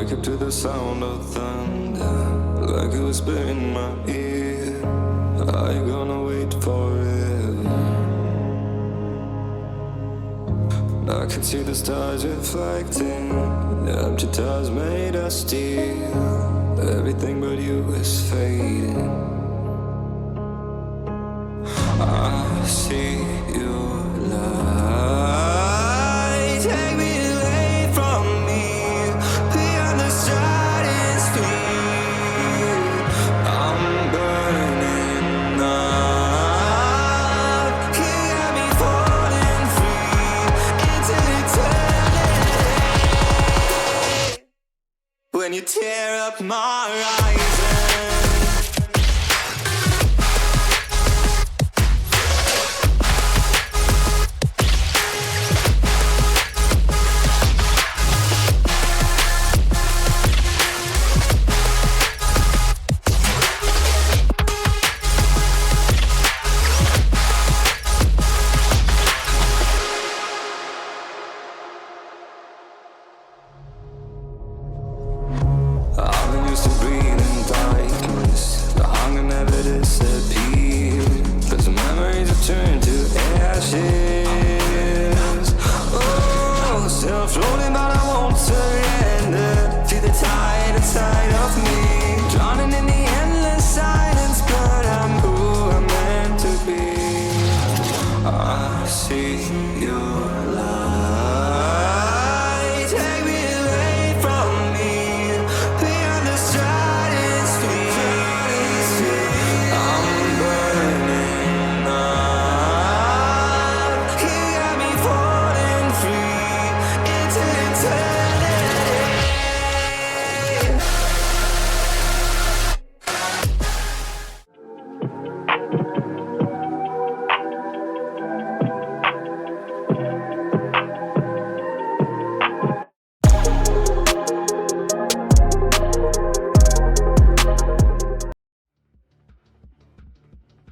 wake up to the sound of thunder, like a whisper in my ear. Are you gonna wait forever? I can see the stars reflecting, the empty towers made of steel. Everything but you is fading. I see your light, take me away from me, beyond the stratosphere. I'm burning up, you got me falling free into eternity. When you tear up my horizon. I've been used to breathing darkness. The hunger never disappeared, 'cause the memories have turned to ashes. Oh, still I'm floating, but I won't surrender to the tide inside of me, drowning in the endless silence. But I'm who I'm meant to be. I see your light, take me away from me, beyond the stratosphere. I'm burning up, you got me falling free into eternity.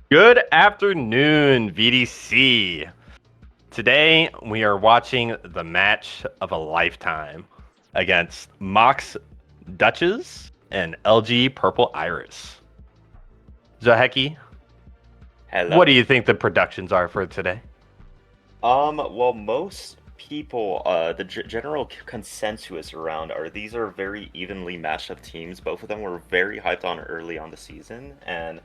Good afternoon, VDC. Today we are watching the match of a lifetime against MOX Duchess and LG Purple Iris. Zaheki, Hello. what do you think the productions are for today? Well, most people, the general consensus around these are very evenly matched up teams. Both of them were very hyped on early on the season, and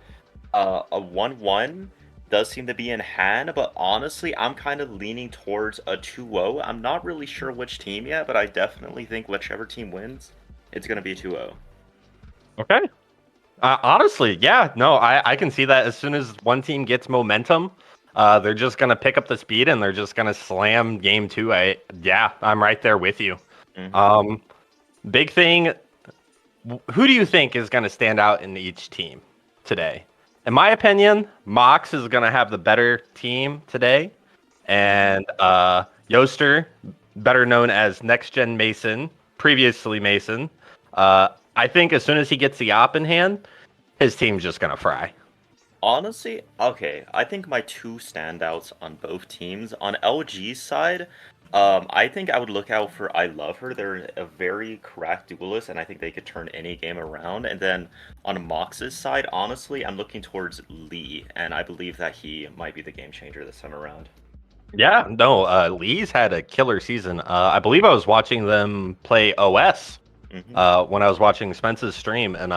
a 1-1 does seem to be in hand, but honestly, I'm kind of leaning towards a 2-0. I'm not really sure which team yet, but I definitely think whichever team wins, it's going to be 2-0. Okay. Honestly, yeah, no, I can see that as soon as one team gets momentum, they're just going to pick up the speed and they're just going to slam game two. I'm right there with you. Mhm. Big thing, who do you think is going to stand out in each team today? In my opinion, Mox is going to have the better team today. And Yoster, better known as Next Gen Mason, previously Mason, I think as soon as he gets the op in hand, his team's just going to fry. Honestly, okay, I think my two standouts on both teams. On LG's side, I think I would look out for I Love Her. They're a very cracked duelist, and I think they could turn any game around. And then on Mox's side, honestly, I'm looking towards Lee, and I believe that he might be the game changer this time around. Yeah, no, Lee's had a killer season. I believe I was watching them play OS Hmm. when I was watching Spence's stream, and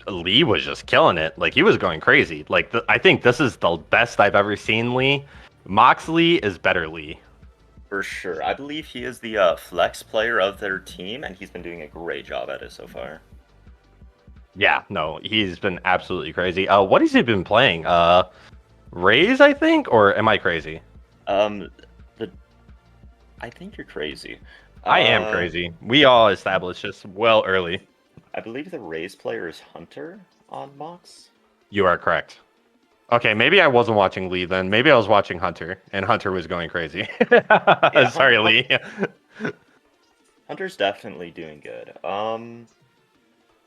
Lee was just killing it. Like he was going crazy. Like I think this is the best I've ever seen Lee. Moxley is better Lee. For sure. I believe he is the flex player of their team, and he's been doing a great job at it so far. Yeah, no, he's been absolutely crazy. What has he been playing? Raze, I think, or am I crazy? Um, the I think you're crazy. I am Uh, crazy. We all established this well early. I believe the Rays player is Hunter on Mox. You are correct. Okay, maybe I wasn't watching Lee then. Maybe I was watching Hunter, and Hunter was going crazy. Yeah, Sorry, Lee. Hunter's definitely doing good.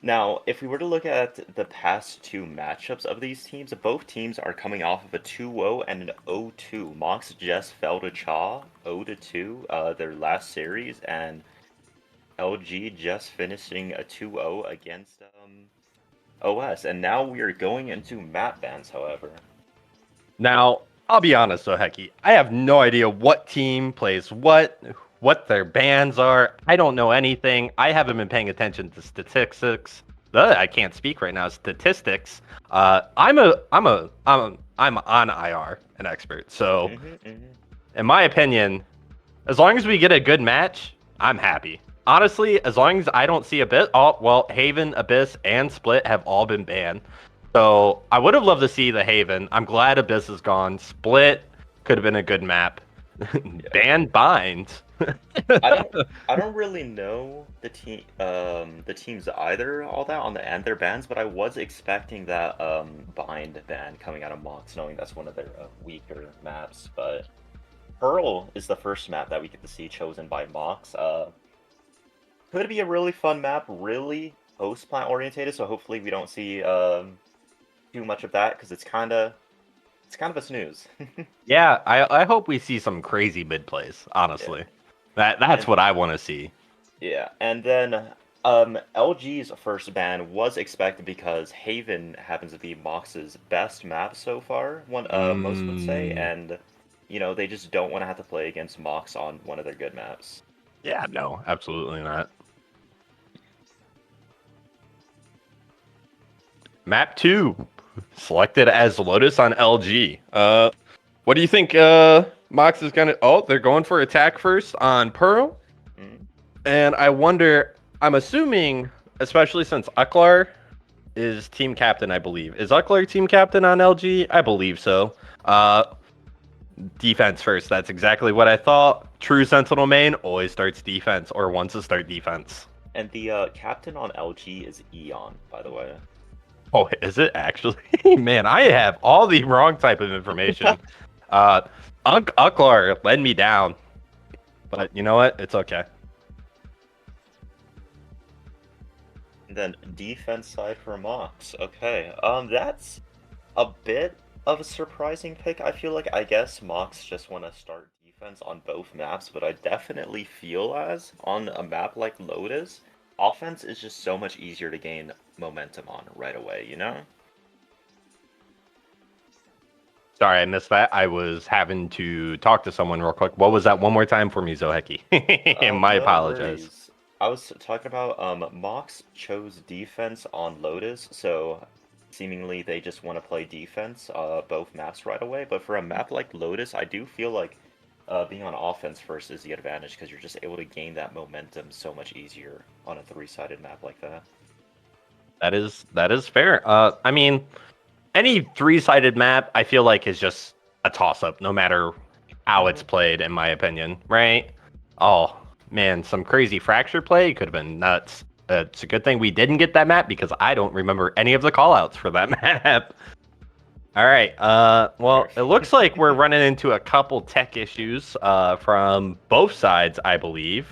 Now, if we were to look at the past two matchups of these teams, both teams are coming off of a 2-0 and an 0-2. Mox just fell to Cha 0-2, their last series, and LG just finishing a 2-0 against OS, and now we are going into map bans, however. Now, I'll be honest though, Hecky, I have no idea what team plays what their bans are. I don't know anything. I haven't been paying attention to statistics. I can't speak right now. Statistics. I'm on IR an expert. So, in my opinion, as long as we get a good match, I'm happy. Honestly, as long as I don't see Haven, Abyss, and Split have all been banned. So I would have loved to see the Haven. I'm glad Abyss is gone. Split could have been a good map. Ban Bind. I don't really know the teams either all that on the end their bans, but I was expecting that Bind ban coming out of MOX, knowing that's one of their weaker maps. But Pearl is the first map that we get to see chosen by MOX. Could be a really fun map, really host plant orientated. So hopefully we don't see too much of that because it's kind of a snooze. Yeah, I hope we see some crazy mid plays. Honestly, that's what I want to see. Yeah, and then LG's first ban was expected because Haven happens to be Mox's best map so far. Most would say, and they just don't want to have to play against MOX on one of their good maps. Yeah, no, absolutely not. Map 2, selected as Lotus on LG. What do you think MOX is gonna... Oh, they're going for attack first on Pearl. And I wonder, I'm assuming, especially since Uklar is team captain, I believe. Is Uklar team captain on LG? I believe so. Defense first, that's exactly what I thought. True Sentinel main always starts defense, or wants to start defense. And the captain on LG is Eon, by the way. Oh, is it actually? Man, I have all the wrong type of information. Uklar led me down. But you know what? It's okay. And then defense side for MOX. Okay. That's a bit of a surprising pick, I feel like. I guess MOX just want to start defense on both maps, but I definitely feel as on a map like Lotus, offense is just so much easier to gain momentum on right away, you know? Sorry, I missed that. I was having to talk to someone real quick. What was that one more time for me, Zoheki? My apologies. Worries. I was talking about MOX chose defense on Lotus, so seemingly they just want to play defense both maps right away. But for a map like Lotus, I do feel like being on offense first is the advantage because you're just able to gain that momentum so much easier on a three-sided map like that. That is fair. I mean, any three-sided map, I feel like is just a toss-up, no matter how it's played, in my opinion, right? Oh man, some crazy fracture play could have been nuts. It's a good thing we didn't get that map because I don't remember any of the callouts for that map. All right. Well, it looks like we're running into a couple tech issues from both sides, I believe.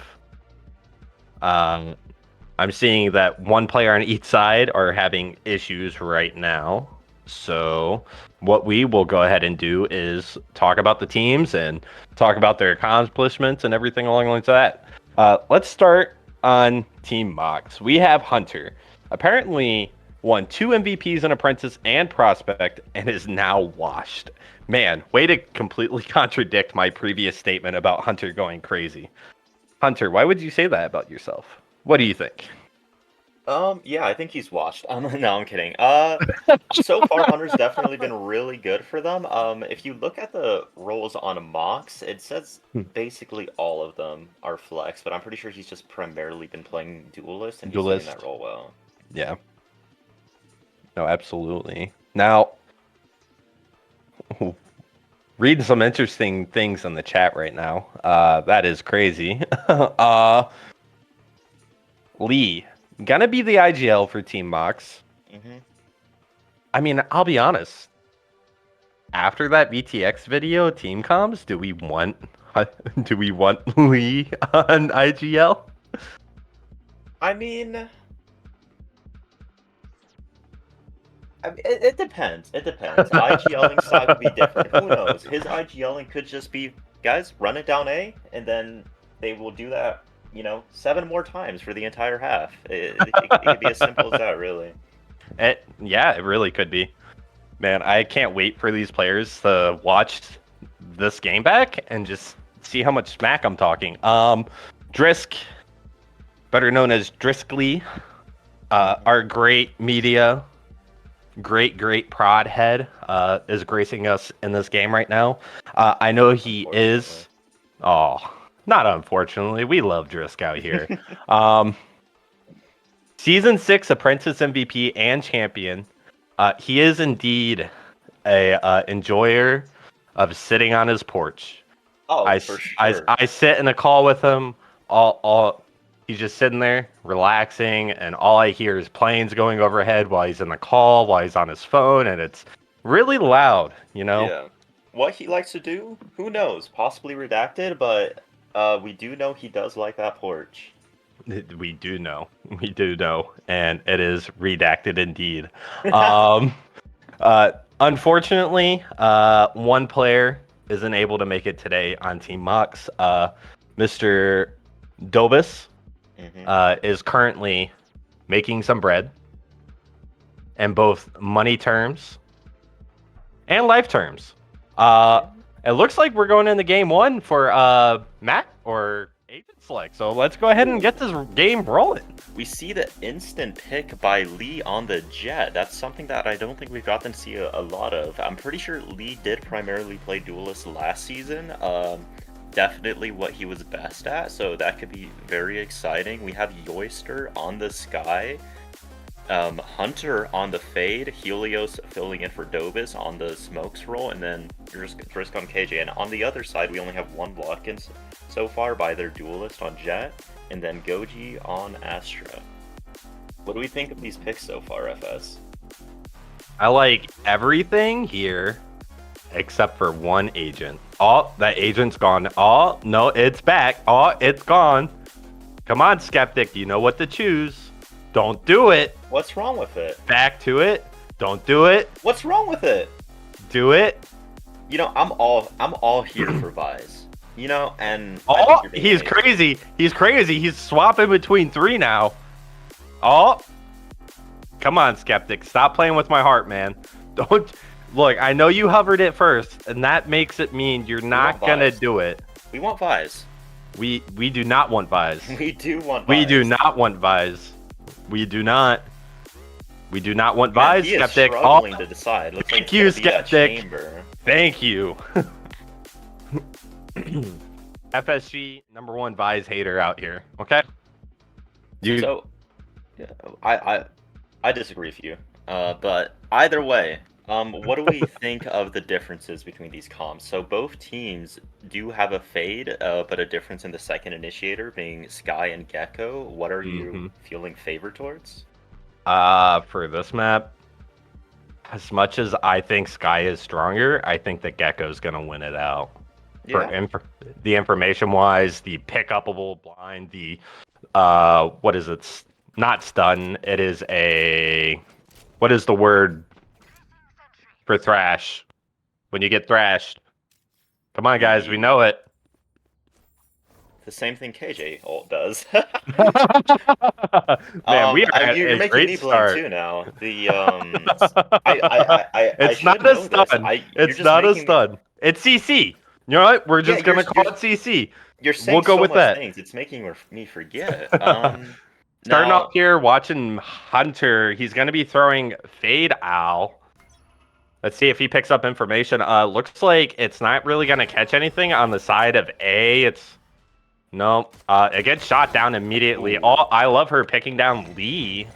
I'm seeing that one player on each side are having issues right now. So what we will go ahead and do is talk about the teams and talk about their accomplishments and everything along the lines of that. Let's start on Team MOX. We have Hunter. Apparently won 2 MVPs in Apprentice and Prospect and is now washed. Man, way to completely contradict my previous statement about Hunter going crazy. Hunter, why would you say that about yourself? What do you think? Yeah, I think he's washed. No, I'm kidding. So far, Hunter's definitely been really good for them. If you look at the roles on MOX, it says basically all of them are flex, but I'm pretty sure he's just primarily been playing Duelist, and he's doing that role well. Yeah. No, absolutely. Now, reading some interesting things in the chat right now. That is crazy. Lee, gonna be the IGL for Team MOX. I mean, I'll be honest. After that VTX video, Team Comms, do we want Lee on IGL? I mean, it depends. It depends. IGLing side would be different. Who knows? His IGLing could just be, guys, run it down A, and then they will do that 7 more times for the entire half. It could be as simple as that, really. Yeah, it really could be. Man, I can't wait for these players to watch this game back and just see how much smack I'm talking. Drisk, better known as Driskly, our great media, great prod head, is gracing us in this game right now. I know he is. Oh, not unfortunately. We love Drisk out here. um, Season 6 Apprentice MVP and champion. He is indeed a enjoyer of sitting on his porch. Oh, for sure. I sit in a call with him. All he's just sitting there relaxing, and all I hear is planes going overhead while he's in the call, while he's on his phone, and it's really loud. Yeah. What he likes to do, who knows? Possibly redacted, but we do know he does like that porch. We do know, and it is redacted indeed. Um, Unfortunately, one player isn't able to make it today on Team MOX. Mr. Dobus is currently making some bread in both money terms and life terms. It looks like we're going into game 1 for Matt or Agent Select. So let's go ahead and get this game rolling. We see the instant pick by Lee on the Jet. That's something that I don't think we've gotten to see a lot of. I'm pretty sure Lee did primarily play Duelist last season. Definitely what he was best at, so that could be very exciting. We have Yoister on the Sky, Hunter on the Fade, Helios filling in for Dobus on the Smokes role, and then Drisk on KJ. And on the other side, we only have one lock-in so far by their Duelist on Jet, and then Goji on Astra. What do we think of these picks so far, FS? I like everything here except for one agent. Oh, that agent's gone. Oh, no, it's back. Oh, it's gone. Come on, Skeptic. You know what to choose. Don't do it. What's wrong with it? Back to it. Don't do it. What's wrong with it? Do it. I'm all here for Vise. And he's crazy. He's crazy. He's swapping between 3 now. Oh, come on, Skeptic. Stop playing with my heart, man. Don't look. I know you hovered it first, and that makes it mean you're not gonna do it. We want Vise. We do not want Vise. We do want Vise. We do not want Vise. We do not. We do not want Vise, he Skeptic. Is struggling to decide. Looks Thank like you, Skeptic. Chamber. Thank you. FSG #1 Vise hater out here. Okay. So, yeah, I disagree with you. But either way, what do we think of the differences between these comps? So both teams do have a fade, but a difference in the second initiator being Sky and Gecko. What are you feeling favored towards? For this map, as much as I think Sky is stronger, I think that Gecko's gonna win it out. Yeah. For the information wise, the pick-upable blind, the what is it? Not stun. It is a what is the word for thrash? When you get thrashed. Come on, guys, we know it. The same thing KJ ult does. Man, we are you're at a making great me start. blame too now. The It's not a stun. It's not a stun. It's CC. You know what? We're just gonna call it CC. You're saying we'll go so with much that. things. It's making me forget. Starting off here, watching Hunter. He's gonna be throwing Fade Owl. Let's see if he picks up information. Looks like it's not really gonna catch anything on the side of A. It's no. It gets shot down immediately. I love her picking down Lee.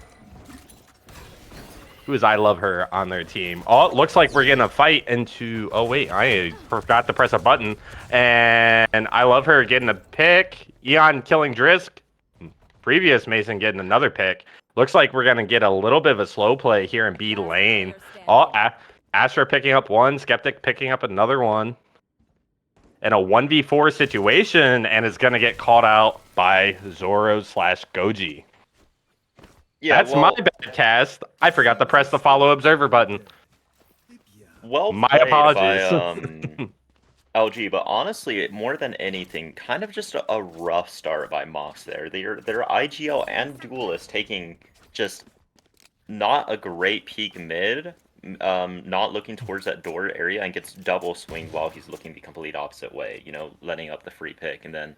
Who is I love her on their team? Oh, it looks like we're gonna fight into. Oh wait, I forgot to press a button. And I love her getting a pick. Eon killing Drisk. Previous Mason getting another pick. Looks like we're gonna get a little bit of a slow play here in B lane. Oh, Astra picking up one. Skeptic picking up another one. In a 1v4 situation, and is gonna get called out by Zoro/Goji. Yeah, that's my bad, Cast. I forgot to press the follow observer button. Well, my apologies. LG, but honestly, more than anything, kind of just a rough start by MOX there. Their IGL and Duelist taking just not a great peek mid, not looking towards that door area and gets double swinged while he's looking the complete opposite way, letting up the free pick. And then,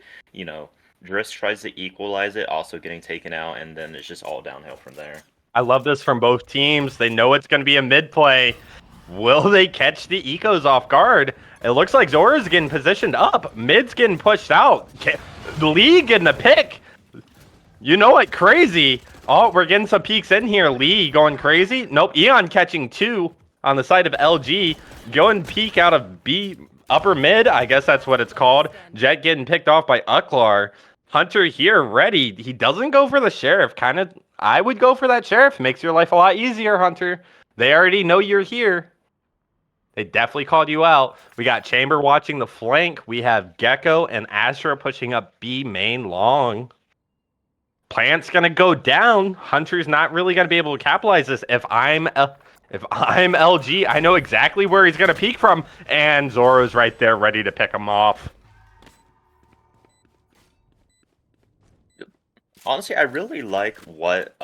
Driss tries to equalize it, also getting taken out, and then it's just all downhill from there. I love this from both teams. They know it's going to be a mid play. Will they catch the ecos off guard? It looks like Zora's getting positioned up. Mid's getting pushed out. Lee getting the pick. You know it, crazy. Oh, we're getting some peeks in here. Lee going crazy. Nope, Eon catching 2 on the side of LG. Going peek out of B, upper mid. I guess that's what it's called. Jet getting picked off by Uklar. Hunter here ready. He doesn't go for the sheriff. I would go for that sheriff. Makes your life a lot easier, Hunter. They already know you're here. They definitely called you out. We got Chamber watching the flank. We have Gecko and Astra pushing up B main long. Plant's gonna go down. Hunter's not really gonna be able to capitalize this. If I'm LG, I know exactly where he's gonna peek from, and Zoro's right there ready to pick him off. Honestly, I really like what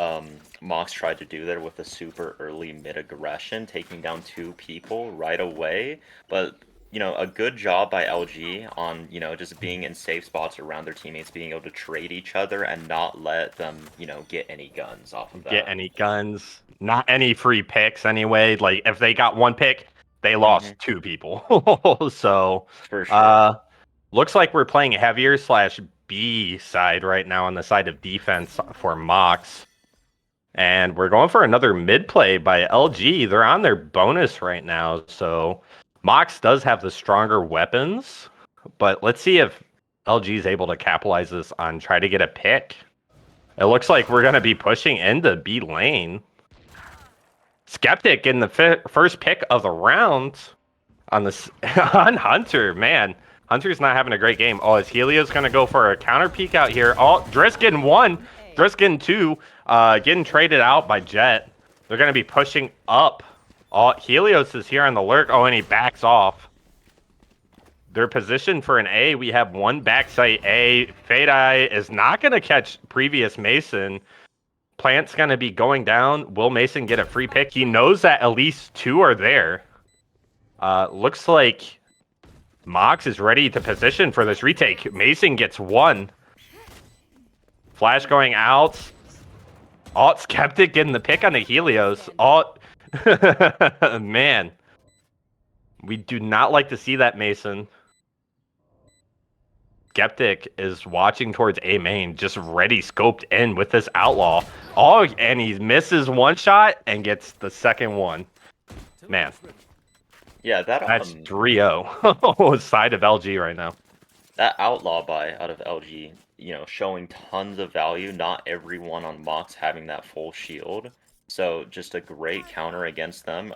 MOX tried to do there with the super early mid aggression, taking down 2 people right away. But, a good job by LG on, just being in safe spots around their teammates, being able to trade each other and not let them, get any guns off of that. Get any guns. Not any free picks anyway. Like, if they got 1 pick, they lost 2 people. So, for sure. Looks like we're playing heavier / B side right now on the side of defense for MOX. And we're going for another mid play by LG. They're on their bonus right now. So MOX does have the stronger weapons. But let's see if LG is able to capitalize this on try to get a pick. It looks like we're going to be pushing into B lane. Skeptic in the first pick of the round on Hunter. Man, Hunter's not having a great game. Oh, is Helios going to go for a counter peek out here? Oh, Driss getting 1. Driss getting 2. Getting traded out by Jet. They're going to be pushing up. Oh, Helios is here on the lurk. Oh, and he backs off. They're positioned for an A. We have 1 backside A. Fade-Eye is not going to catch previous Mason. Plant's going to be going down. Will Mason get a free pick? He knows that at least 2 are there. Looks like MOX is ready to position for this retake. Mason gets 1. Flash going out. Oh, Skeptic getting the pick on the Helios. Oh, man. We do not like to see that, Mason. Skeptic is watching towards A main, just ready, scoped in with this Outlaw. Oh, and he misses 1 shot and gets the second one. Man. Yeah, That's 3-0 side of LG right now. That Outlaw buy out of LG, showing tons of value. Not everyone on MOX having that full shield. So just a great counter against them.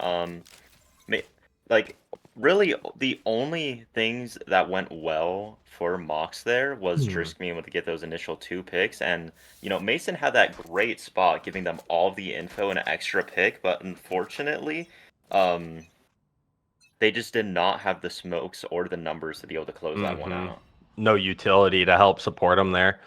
Really, the only things that went well for MOX there was Driss being able to get those initial 2 picks. And, Mason had that great spot, giving them all the info and an extra pick. But unfortunately, they just did not have the smokes or the numbers to be able to close that one out. No utility to help support him there.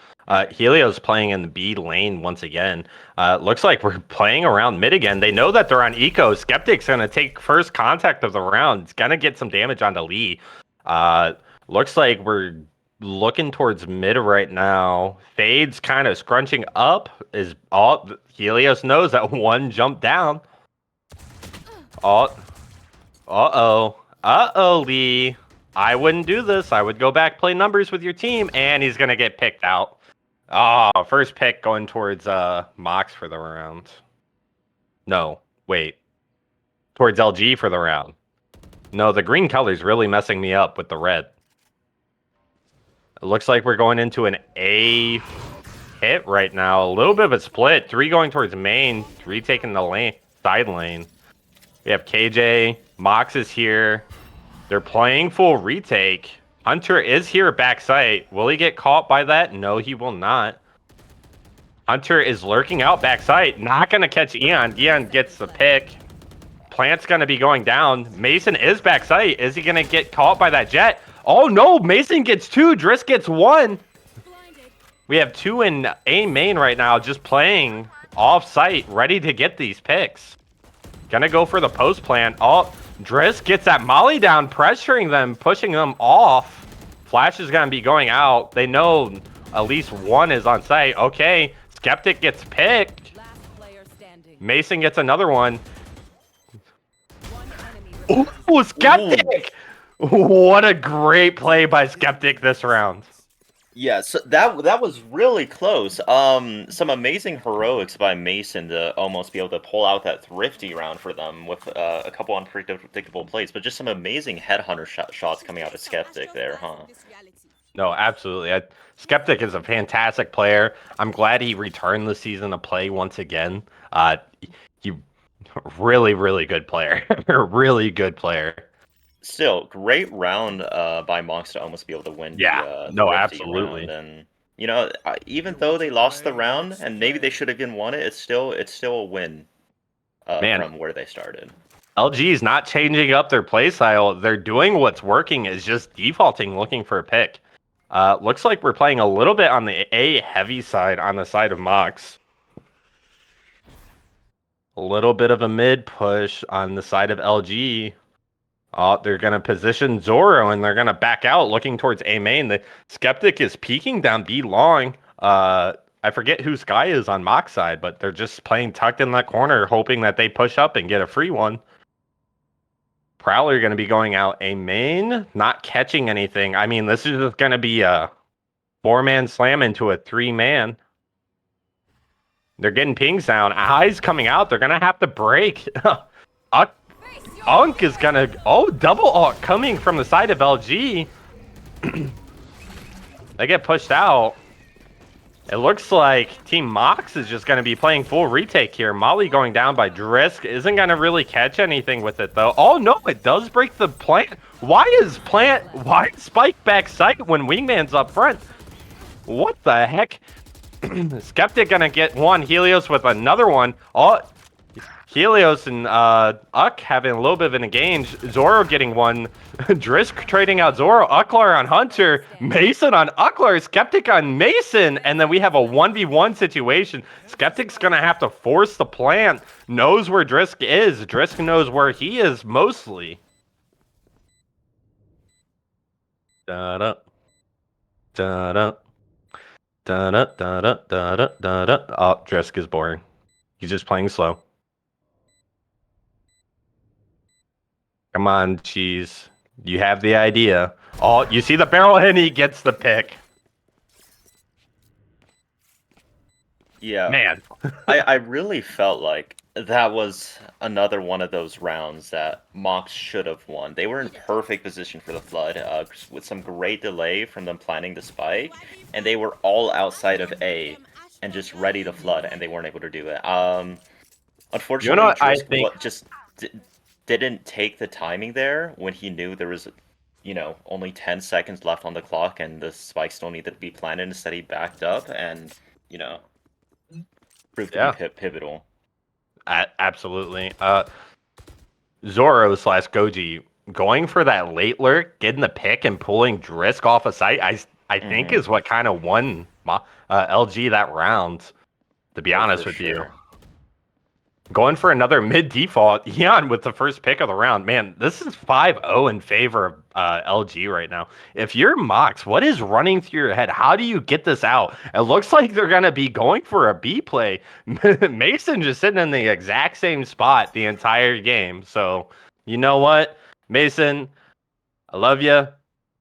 Helios playing in the B lane once again. Looks like we're playing around mid again. They know that they're on eco. Skeptic's going to take first contact of the round. It's going to get some damage onto Lee. Looks like we're looking towards mid right now. Fade's kind of scrunching up. Helios knows that 1 jump down. Uh-oh, Lee. I wouldn't do this. I would go back, play numbers with your team, and he's going to get picked out. Oh, first pick going towards MOX for the round. No, wait. Towards LG for the round. No, the green color's really messing me up with the red. It looks like we're going into an A hit right now. A little bit of a split. 3 going towards main, 3 taking the side lane. We have KJ. MOX is here. They're playing full retake. Hunter is here backside. Will he get caught by that? No, he will not. Hunter is lurking out backside. Not going to catch Eon. Eon gets the pick. Plant's going to be going down. Mason is backside. Is he going to get caught by that Jet? Oh no, Mason gets 2, Driss gets 1. We have 2 in A main right now, just playing off site, ready to get these picks. Gonna go for the post plant. Oh, Driss gets that molly down, pressuring them, pushing them off. Flash is gonna be going out. They know at least 1 is on site. Okay, Skeptic gets picked. Mason gets another one. Oh, Skeptic! Ooh. What a great play by Skeptic this round. Yeah, so that was really close. Some amazing heroics by Mason to almost be able to pull out that thrifty round for them with a couple unpredictable plays, but just some amazing headhunter shots coming out of Skeptic there, huh? No, absolutely. Skeptic is a fantastic player. I'm glad he returned the season to play once again. He really, really good player. Really good player. Still, great round by MOX to almost be able to win Yeah, the no, thrifty absolutely. round. And you know, even though they lost the round and maybe they should have even won it, it's still a win from where they started. LG is not changing up their play style. They're doing what's working, is just defaulting, looking for a pick. Looks like we're playing a little bit on the A heavy side, on the side of MOX. A little bit of a mid push on the side of LG. Oh, they're going to position Zoro, and they're going to back out, looking towards A main. The Skeptic is peeking down B long. I forget who Sky is on MOX side, but they're just playing tucked in that corner, hoping that they push up and get a free one. Prowler going to be going out A main, not catching anything. I mean, this is just going to be a 4-man slam into a 3-man. They're getting pings down. Eyes coming out. They're going to have to break. Unk is gonna... Oh, double ult coming from the side of LG. They get pushed out. It looks like Team MOX is just going to be playing full retake here. Molly going down by Drisk isn't going to really catch anything with it, though. Oh, no, it does break the plant. Why is Spike back sight when Wingman's up front? What the heck? Skeptic going to get one. Helios with another one. Oh, Helios and Uck having a little bit of an engage. Zoro getting one. Drisk trading out Zoro. Ucklar on Hunter. Mason on Ucklar. Skeptic on Mason. And then we have a 1v1 situation. Skeptic's going to have to force the plant. Knows where Drisk is. Drisk knows where he is mostly. Da-da. Da-da. Da-da. Da-da. Da-da. Da-da. Oh, Drisk is boring. He's just playing slow. Come on, Cheese. You have the idea. Oh, you see the barrel and he gets the pick. Yeah. Man. I really felt like that was another one of those rounds that MOX should have won. They were in perfect position for the Flood, with some great delay from them planning the spike, and they were all outside of A and just ready to Flood, and they weren't able to do it. Unfortunately, You know what I think? just didn't take the timing there when he knew there was, only 10 seconds left on the clock and the spike still needed to be planted. Instead, he backed up and, proved to be pivotal. Absolutely. Zoro / Goji going for that late lurk, getting the pick and pulling Drisk off a site, I think is what kind of won LG that round, to be honest with you. Going for another mid-default, Eon with the first pick of the round. Man, this is 5-0 in favor of LG right now. If you're MOX, what is running through your head? How do you get this out? It looks like they're going to be going for a B play. Mason just sitting in the exact same spot the entire game. So, you know what? Mason, I love you,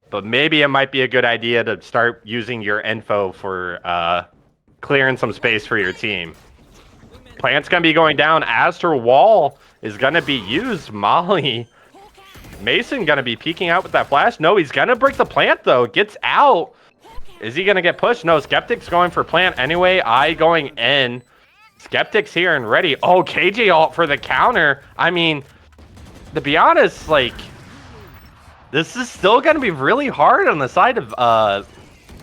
but maybe it might be a good idea to start using your info for clearing some space for your team. Plant's going to be going down. Astral Wall is going to be used. Molly. Mason going to be peeking out with that flash. No, he's going to break the plant, though. Gets out. Is he going to get pushed? No, Skeptic's going for plant anyway. I going in. Skeptic's here and ready. Oh, KJ ult for the counter. I mean, to be honest, this is still going to be really hard on the side of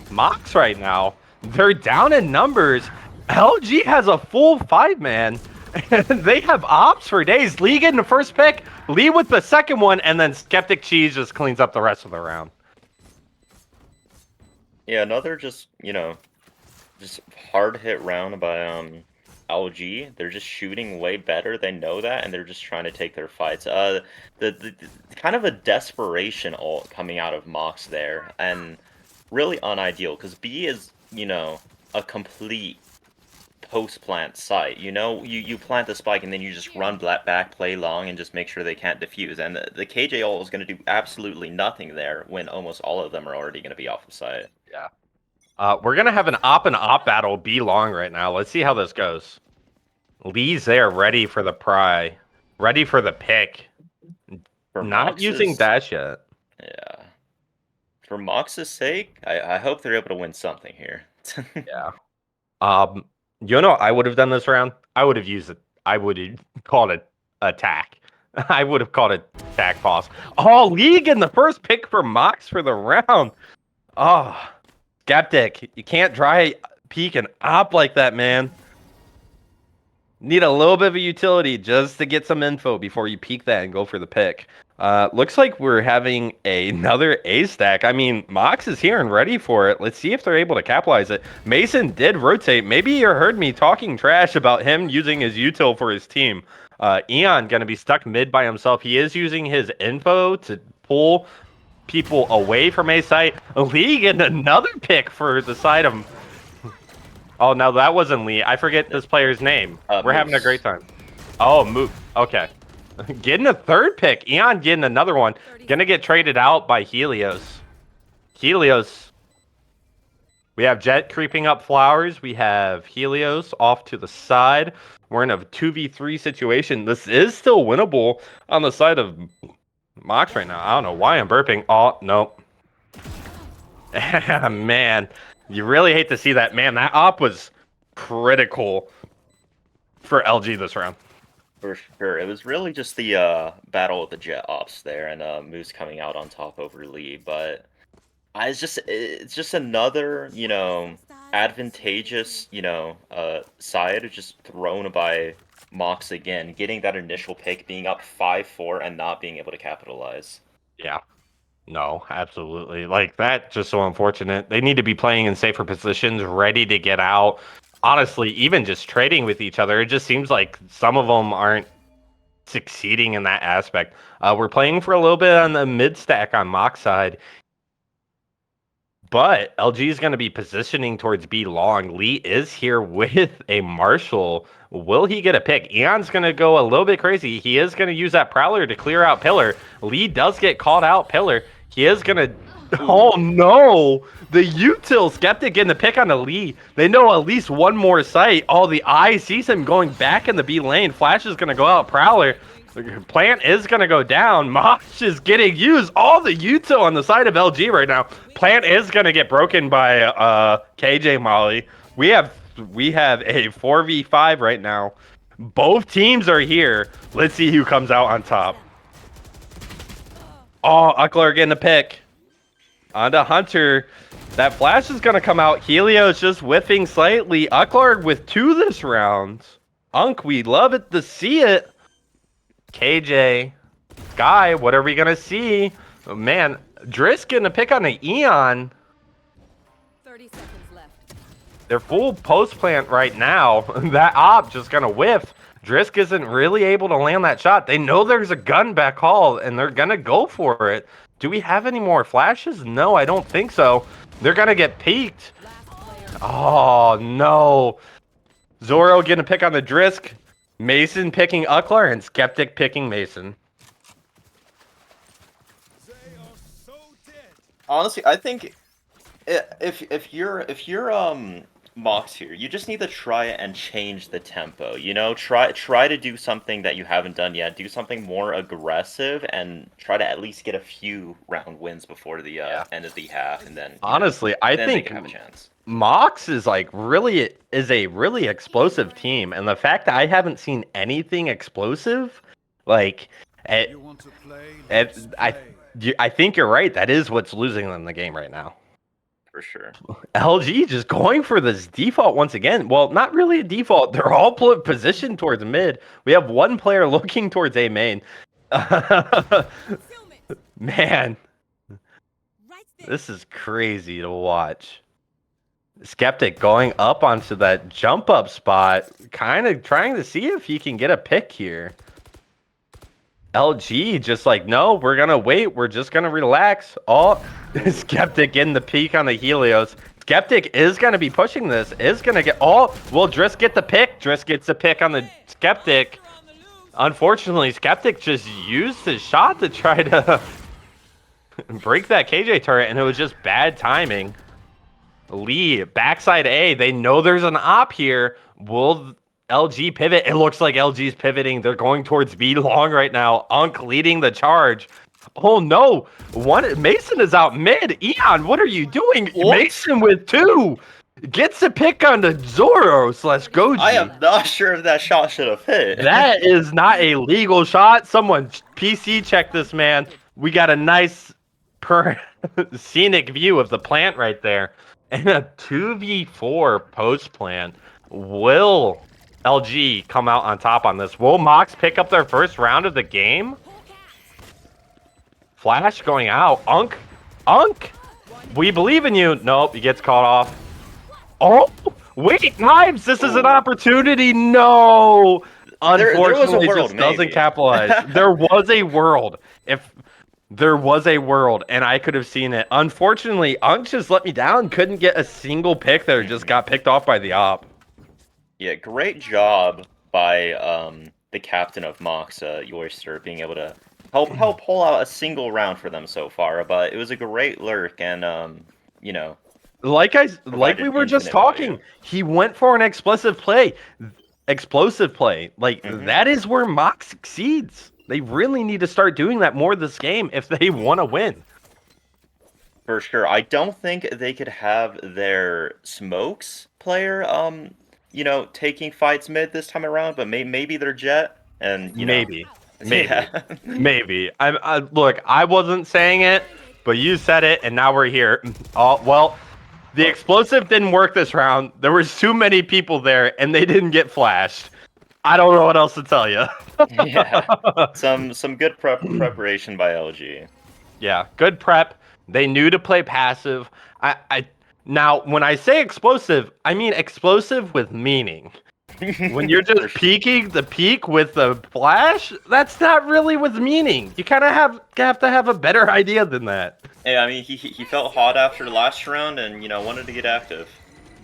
MOX right now. They're down in numbers. LG has a full 5-man, and they have ops for days. Lee getting the first pick, Lee with the second one, and then Skeptic Cheese just cleans up the rest of the round. Yeah, another just just hard hit round by LG. They're just shooting way better. They know that, and they're just trying to take their fights. The kind of a desperation ult coming out of Mox there, and really unideal because B is a complete post plant site. You plant the spike and then you just run back, play long, and just make sure they can't defuse. And the KJ ult is going to do absolutely nothing there when almost all of them are already going to be off of site. Yeah. We're gonna have an op and op battle B long right now. Let's see how this goes. Lee's there, ready for the pry, ready for the pick. For Not using Mox's, dash yet. yeah. For Mox's sake, I hope they're able to win something here. Yeah. I would have done this round. I would have used it. I would have called it attack. I would have called it attack pause. Oh, League in the first pick for Mox for the round. Oh, Skeptic, you can't dry peek an op like that, man. Need a little bit of a utility just to get some info before you peek that and go for the pick. Looks like we're having another A stack. I mean, Mox is here and ready for it. Let's see if they're able to capitalize it. Mason did rotate. Maybe you heard me talking trash about him using his util for his team. Eon going to be stuck mid by himself. He is using his info to pull people away from A site. League and another pick for the side of... Oh, no, that wasn't Lee. I forget this player's name. We're having a great time. Oh, move. Okay. Getting a third pick. Eon getting another one. Gonna get traded out by Helios. Helios. We have Jet creeping up flowers. We have Helios off to the side. We're in a 2v3 situation. This is still winnable on the side of Mox right now. I don't know why I'm burping. Oh, no. Man, you really hate to see that. Man, that op was critical for LG this round. For sure. It was really just the battle of the Jet ops there, and Moose coming out on top over Lee. But it's just another advantageous side just thrown by Mox again, getting that initial pick, being up 5-4, and not being able to capitalize. Yeah. No, absolutely. Like, that's just so unfortunate. They need to be playing in safer positions, ready to get out. Honestly, even just trading with each other, it just seems like some of them aren't succeeding in that aspect. We're playing for a little bit on the mid stack on Mox side, but LG is going to be positioning towards B long. Lee is here with a Marshall. Will he get a pick? Eon's going to go a little bit crazy. He is going to use that Prowler to clear out Pillar. Lee does get called out Pillar. He is going to... Oh, no! The util Skeptic getting the pick on the Lee. They know at least one more site. Oh, the eye sees him going back in the B lane. Flash is going to go out Prowler. Plant is going to go down. Mosh is getting used. All the util on the side of LG right now. Plant is going to get broken by KJ Molly. We have a 4v5 right now. Both teams are here. Let's see who comes out on top. Oh, Uckler getting a pick. Onto Hunter. That flash is going to come out. Helios just whiffing slightly. Uckler with 2 this round. Unk, we love it to see it. KJ. Sky, what are we going to see? Oh, man, Driss getting a pick on an Eon. 30 seconds left. They're full post plant right now. That op just going to whiff. Drisk isn't really able to land that shot. They know there's a gun back hall, and they're going to go for it. Do we have any more flashes? No, I don't think so. They're going to get peeked. Oh, no. Zoro getting a pick on the Drisk. Mason picking Uckler, and Skeptic picking Mason. Honestly, I think if you're Mox here, you just need to try and change the tempo. Try to do something that you haven't done yet. Do something more aggressive and try to at least get a few round wins before the end of the half, and then honestly, I then think they can have a chance. Mox is a really explosive team, and the fact that I haven't seen anything explosive, I think you're right. That is what's losing them the game right now. For sure. LG just going for this default once again. Well, not really a default. They're all positioned towards mid. We have one player looking towards A main. Man. This is crazy to watch. Skeptic going up onto that jump up spot, kind of trying to see if he can get a pick here. LG just like, no, we're gonna wait. We're just gonna relax. Oh, Skeptic getting the peek on the Helios. Skeptic is gonna be pushing this. Is gonna get. Oh, will Driss get the pick? Driss gets the pick on the Skeptic. Unfortunately, Skeptic just used his shot to try to break that KJ turret, and it was just bad timing. Lee, backside A. They know there's an op here. Will LG pivot? It looks like LG's pivoting. They're going towards B long right now. Unk leading the charge. Oh no! Mason is out mid. Eon, what are you doing? What? Mason with 2 gets a pick on the Zoro/Goji. I am not sure if that shot should have hit. That is not a legal shot. Someone PC check this man. We got a nice scenic view of the plant right there. And a 2v4 post plant. Will LG come out on top on this? Will MOX pick up their first round of the game? Flash going out. Unk, we believe in you. Nope, he gets caught off. Oh, wait, Knives, this is an opportunity. No, unfortunately, there was a world, just doesn't maybe. capitalize. There was a world. If there was a world, and I could have seen it. Unfortunately, Unk just let me down. Couldn't get a single pick there. Just got picked off by the op. Yeah, great job by the captain of MOX, Yoister, being able to help pull out a single round for them so far. But it was a great lurk, and Like we provided were just infinite talking, value. he went for an explosive play. Like that is where MOX succeeds. They really need to start doing that more this game if they want to win. For sure. I don't think they could have their smokes player, taking fights mid this time around, but maybe their Jet, and Maybe. Yeah. Maybe. Look, I wasn't saying it, but you said it, and now we're here. Oh well, the explosive didn't work this round. There was too many people there, and they didn't get flashed. I don't know what else to tell you. Yeah. Some good preparation by LG. Yeah, good prep. They knew to play passive. Now when I say explosive, I mean explosive with meaning. When you're just peeking the peak with the flash, that's not really with meaning. You kind of have to have a better idea than that. Hey, I mean, he felt hot after last round, and wanted to get active.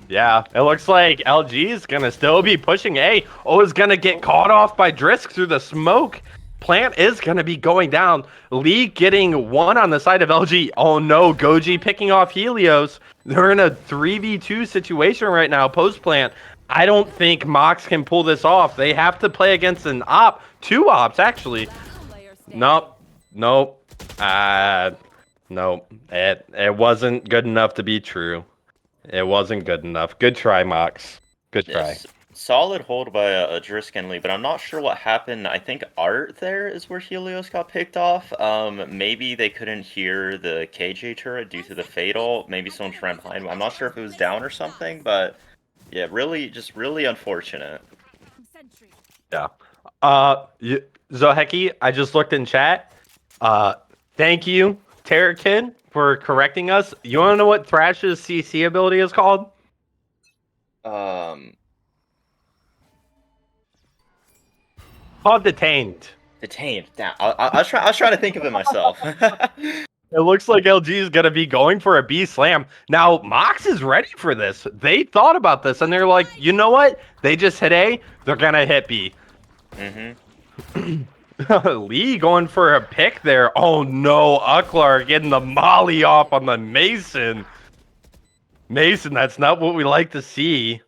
Yeah, it looks like LG is gonna still be pushing A. Oh, is gonna get caught off by Drisk through the smoke. Plant is gonna be going down. Lee getting 1 on the side of LG. Oh no, Goji picking off Helios. They're in a 3v2 situation right now, post plant. I don't think MOX can pull this off. They have to play against an op. 2 ops, actually. Nope. Nope. It wasn't good enough to be true. It wasn't good enough. Good try, MOX. Good try. Yes. Solid hold by a Drisk and Lee, but I'm not sure what happened. I think Art there is where Helios got picked off. Maybe they couldn't hear the KJ turret due to the fatal. Maybe someone ran behind him. I'm not sure if it was down or something, but yeah, really unfortunate. Yeah. Zoheki, I just looked in chat. Thank you, Terrakin, for correcting us. You want to know what Thrash's CC ability is called? Called Detained. Detained. Damn. I was trying to think of it myself. It looks like LG is going to be going for a B slam. Now, MOX is ready for this. They thought about this, and they're like, you know what? They just hit A. They're going to hit B. Lee going for a pick there. Oh, no. Uklar getting the molly off on the Mason. Mason, that's not what we like to see.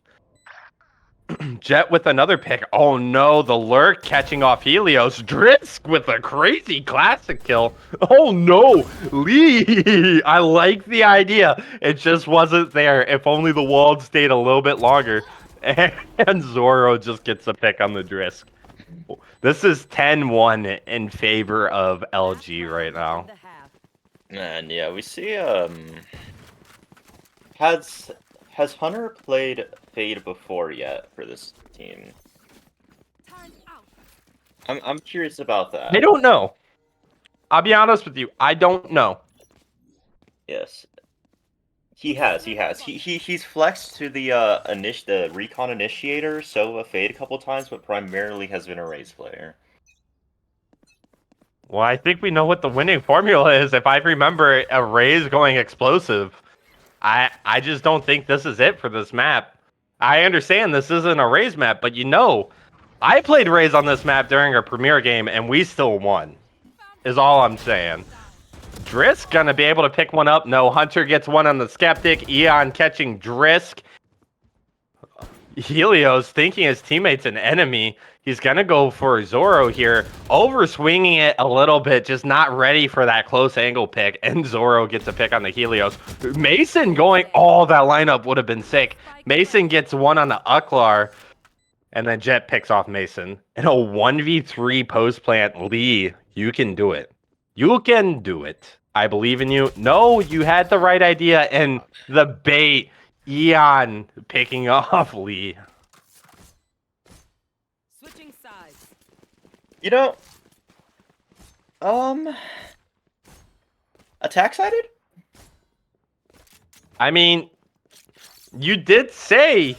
Jet with another pick. Oh no, the lurk catching off Helios. Drisk with a crazy classic kill. Oh no, Lee. I like the idea. It just wasn't there. If only the wall stayed a little bit longer. And Zoro just gets a pick on the Drisk. This is 10-1 in favor of LG right now. And yeah, we see Has Hunter played Fade before yet for this team? I'm curious about that. I don't know. I'll be honest with you. I don't know. Yes. He has. He's flexed to the the recon initiator, Sova Fade a couple times, but primarily has been a Raze player. Well, I think we know what the winning formula is. If I remember a Raze going explosive, I just don't think this is it for this map. I understand this isn't a Raze map, but I played Raze on this map during a premiere game, and we still won. Is all I'm saying. Drisk gonna be able to pick one up. No, Hunter gets one on the Skeptic. Eon catching Drisk. Helios thinking his teammate's an enemy. He's gonna go for Zoro here, overswinging it a little bit, just not ready for that close angle pick. And Zoro gets a pick on the Helios. Mason going, oh, that lineup would have been sick. Mason gets one on the Uklar, and then Jet picks off Mason. In a 1v3 post plant, Lee, you can do it. You can do it. I believe in you. No, you had the right idea, and the bait. Eon picking off Lee. Switching sides. You know, attack sided? I mean, you did say,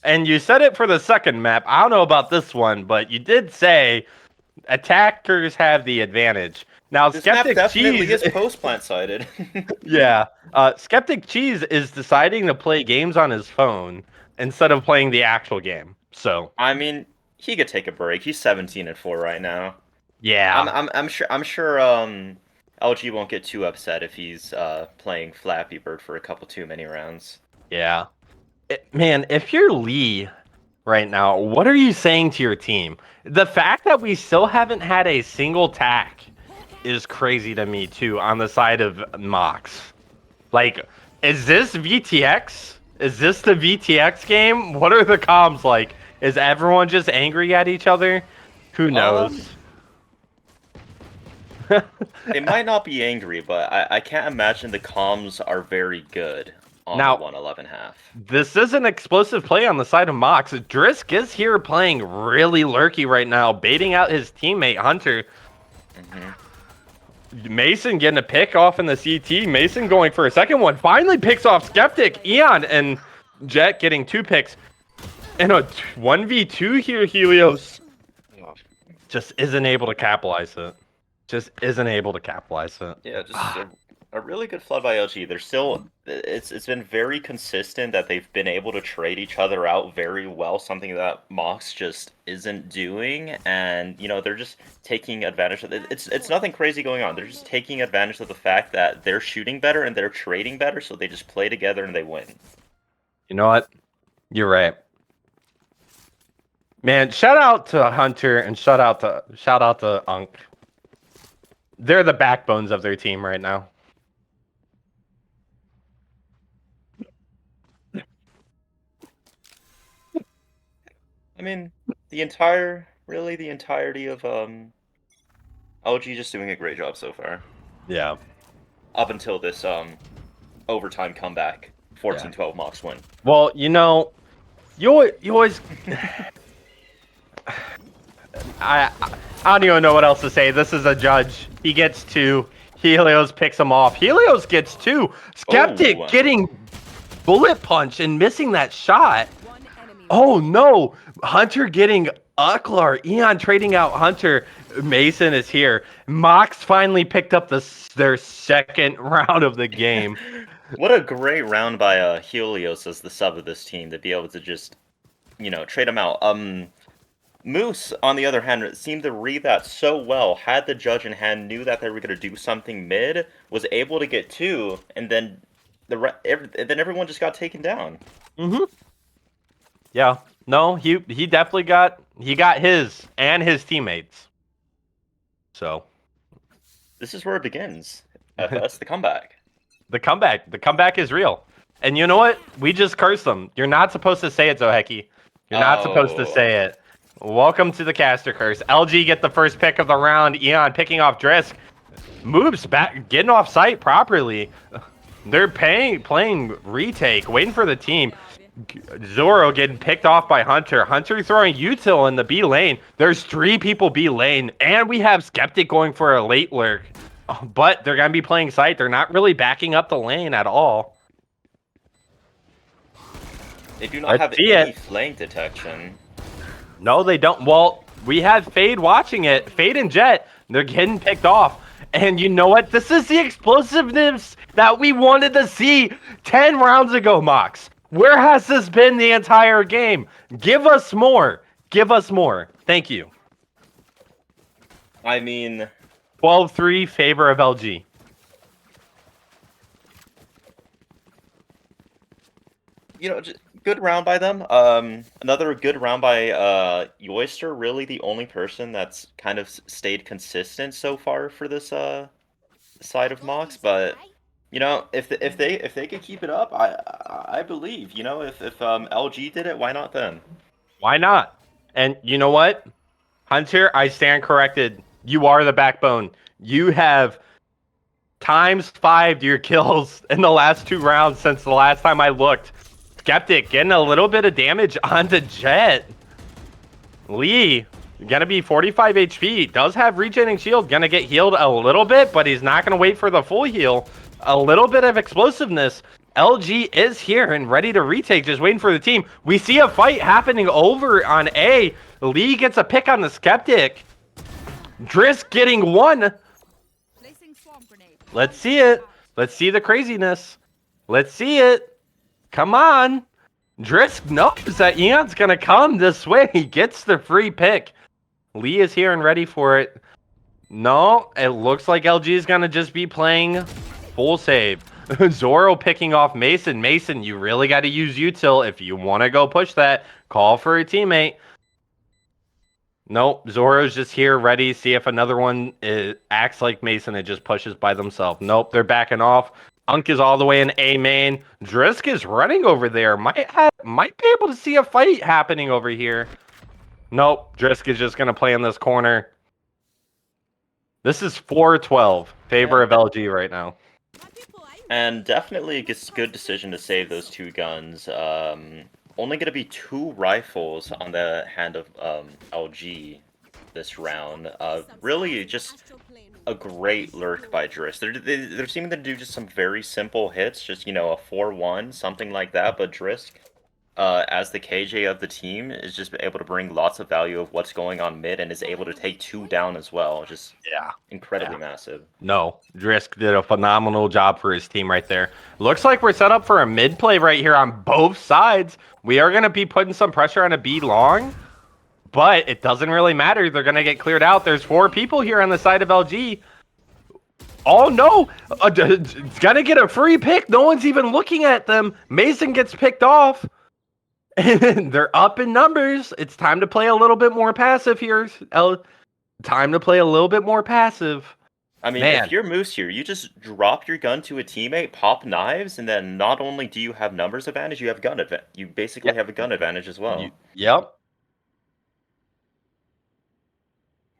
and you said it for the second map. I don't know about this one, but you did say attackers have the advantage. Now, This map Skeptic definitely Cheese is post plant sided. Yeah. Skeptic Cheese is deciding to play games on his phone instead of playing the actual game. So, I mean, he could take a break. He's 17-4 right now. yeah. I'm sure LG won't get too upset if he's playing Flappy Bird for a couple too many rounds. Yeah. Man, if you're Lee right now, what are you saying to your team? The fact that we still haven't had a single tack is crazy to me, too, on the side of MOX. Like, is this VTX? Is this the VTX game? What are the comms like? Is everyone just angry at each other? Who knows? They might not be angry, but I can't imagine the comms are very good on Now- 111 half. This is an explosive play on the side of MOX. Drisk is here playing really lurky right now, baiting out his teammate, Hunter. Mason getting a pick off in the CT. Mason going for a second one. Finally picks off Skeptic. Eon and Jet getting 2 picks. And a 1v2 here, Helios. Just isn't able to capitalize it. Just isn't able to capitalize it. Yeah, just a really good flood by LG. They're still it's been very consistent that they've been able to trade each other out very well, something that MOX just isn't doing, and you know, they're just taking advantage of it. It's nothing crazy going on. They're just taking advantage of the fact that they're shooting better and they're trading better, so they just play together and they win. You know what? You're right. Man, shout out to Hunter and shout out to Unk. They're the backbones of their team right now. I mean, the entirety of LG just doing a great job so far. Yeah. Up until this overtime comeback, 14-12 MOX win. Well, you know, you always. I don't even know what else to say. This is a judge. He gets 2. Helios picks him off. Helios gets 2. Skeptic Oh. getting bullet punch and missing that shot. One enemy. Oh no! Hunter getting Uklar. Eon trading out Hunter. Mason is here. Mox finally picked up their second round of the game. What a great round by Helios as the sub of this team to be able to just, you know, trade him out. Moose, on the other hand, seemed to read that so well, had the judge in hand, knew that they were going to do something mid, was able to get 2, and then then everyone just got taken down. Mm-hmm. Yeah. No, he definitely got his and his teammates. So This is where it begins. FS, the comeback. the comeback is real. And you know what? We just cursed them. You're not supposed to say it, Zoheki. You're not supposed to say it. Welcome to the caster curse. LG get the first pick of the round. Eon picking off Drisk. Moves back, getting off site properly. They're playing retake, waiting for the team. Zoro getting picked off by Hunter. Hunter throwing util in the B lane. There's 3 people B lane, and we have Skeptic going for a late lurk. But they're going to be playing site. They're not really backing up the lane at all. They do not Let's have see any it. flank detection. No, they don't. Well, we had Fade watching it. Fade and Jet, they're getting picked off. And you know what? This is the explosiveness that we wanted to see 10 rounds ago, Mox. Where has this been the entire game? Give us more. Give us more. Thank you. I mean, 12-3 favor of LG. just good round by them. Another good round by Yoister. Really, the only person that's kind of stayed consistent so far for this side of Mox. But if they could keep it up, I believe. If LG did it, why not them? Why not? And you know what? Hunter, I stand corrected. You are the backbone. You have ×5 your kills in the last 2 rounds since the last time I looked. Skeptic getting a little bit of damage onto Jet. Lee, gonna be 45 HP. Does have regening shield. Gonna get healed a little bit, but he's not gonna wait for the full heal. A little bit of explosiveness. LG is here and ready to retake, just waiting for the team. We see a fight happening over on A. Lee gets a pick on the Skeptic. Driss getting one. Placing swarm grenade. Let's see it. Let's see the craziness. Let's see it. Come on. Driss knows that Eon's going to come this way. He gets the free pick. Lee is here and ready for it. No, it looks like LG is going to just be playing full save. Zoro picking off Mason. Mason, you really got to use util if you want to go push that. Call for a teammate. Nope, Zoro's just here ready. See if another one acts like Mason and just pushes by themselves. Nope, they're backing off. Unk is all the way in A main. Drisk is running over there. Might be able to see a fight happening over here. Nope, Drisk is just going to play in this corner. This is 4-12. Favor of LG right now. And definitely a good decision to save those 2 guns. Only going to be 2 rifles on the hand of LG this round. Really just a great lurk by Driss. They're seeming to do just some very simple hits, just, a 4-1, something like that. But Driss, as the KJ of the team, is just able to bring lots of value of what's going on mid and is able to take 2 down as well. Just incredibly massive. No, Drisk did a phenomenal job for his team right there. Looks like we're set up for a mid play right here on both sides. We are going to be putting some pressure on a B long, but it doesn't really matter. They're going to get cleared out. There's 4 people here on the side of LG. Oh, no. It's going to get a free pick. No one's even looking at them. Mason gets picked off. And they're up in numbers. It's time to play a little bit more passive here. Time to play a little bit more passive. I mean, Man. if you're Moose here, you just drop your gun to a teammate, pop knives, and then not only do you have numbers advantage, you have gun advantage. You basically have a gun advantage as well. Yep.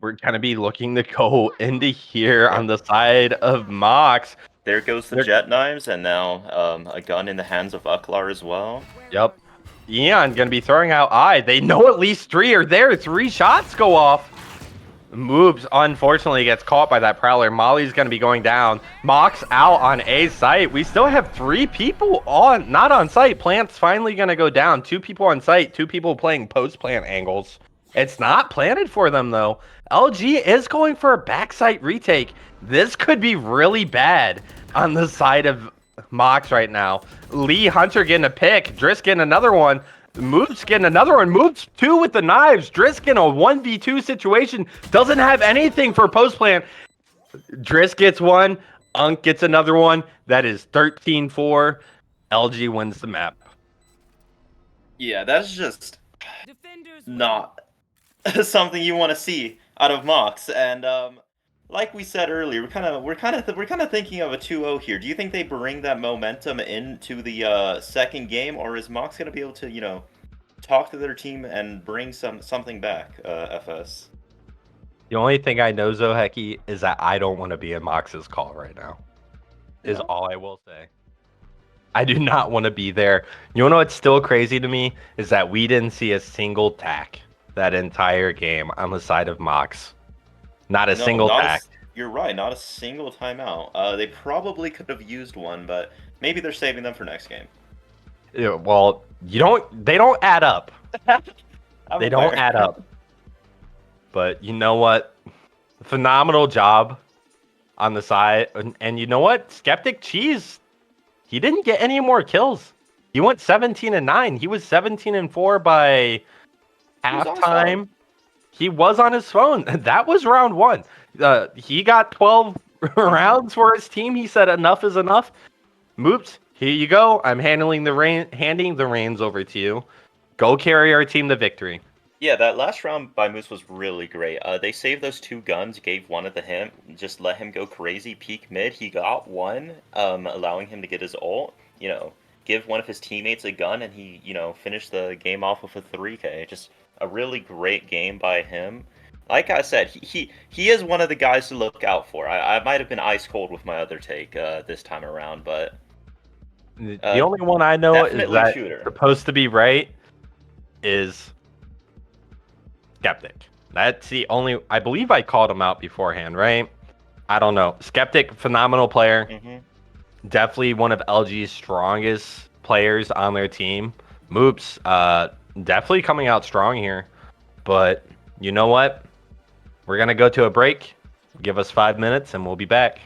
We're going to be looking to go into here on the side of Mox. There goes the jet knives, and now a gun in the hands of Uklar as well. Yep. Eon going to be throwing out eye. They know at least 3 are there. 3 shots go off. Moves, unfortunately, gets caught by that Prowler. Molly's going to be going down. Mox out on A site. We still have 3 people not on site. Plant's finally going to go down. 2 people on site. 2 people playing post-plant angles. It's not planted for them, though. LG is going for a backside retake. This could be really bad on the side of Mox right now. Lee Hunter getting a pick. Driss getting another one. Moves getting another one. Moves 2 with the knives. Driss getting a 1v2 situation. Doesn't have anything for post plant. Driss gets one. Unk gets another one. That is 13-4. LG wins the map. Yeah, that's just Defenders not something you want to see out of Mox. And like we said earlier, we're kind of thinking of a 2-0 here. Do you think they bring that momentum into the second game, or is Mox going to be able to, talk to their team and bring something back, FS? The only thing I know, Zoheki, is that I don't want to be in Mox's call right now. Is all I will say. I do not want to be there. You know what's still crazy to me is that we didn't see a single tack that entire game on the side of Mox. Not a single tack. You're right, not a single timeout. They probably could have used one, but maybe they're saving them for next game. Yeah, well, they don't add up. They don't aware. add up. But you know what? Phenomenal job on the side. And you know what? Skeptic Cheese, he didn't get any more kills. He went 17-9. He was 17-4 by was on his halftime. He was on his phone. That was round 1. He got 12 rounds for his team. He said enough is enough. Moops, here you go. I'm handing the reins over to you. Go carry our team to victory. Yeah, that last round by Moose was really great. They saved those 2 guns, gave one at the him, just let him go crazy, peek mid. He got one, allowing him to get his ult. You know, give one of his teammates a gun, and he, finished the game off with a 3K. Just a really great game by him. Like I said, he is one of the guys to look out for. I might have been ice cold with my other take this time around, but the only one I know is that shooter. supposed to be right is Skeptic. That's the only. I believe I called him out beforehand, right? I don't know. Skeptic, phenomenal player. Definitely one of LG's strongest players on their team. Moops, definitely coming out strong here. But you know what? We're going to go to a break. Give us 5 minutes and we'll be back.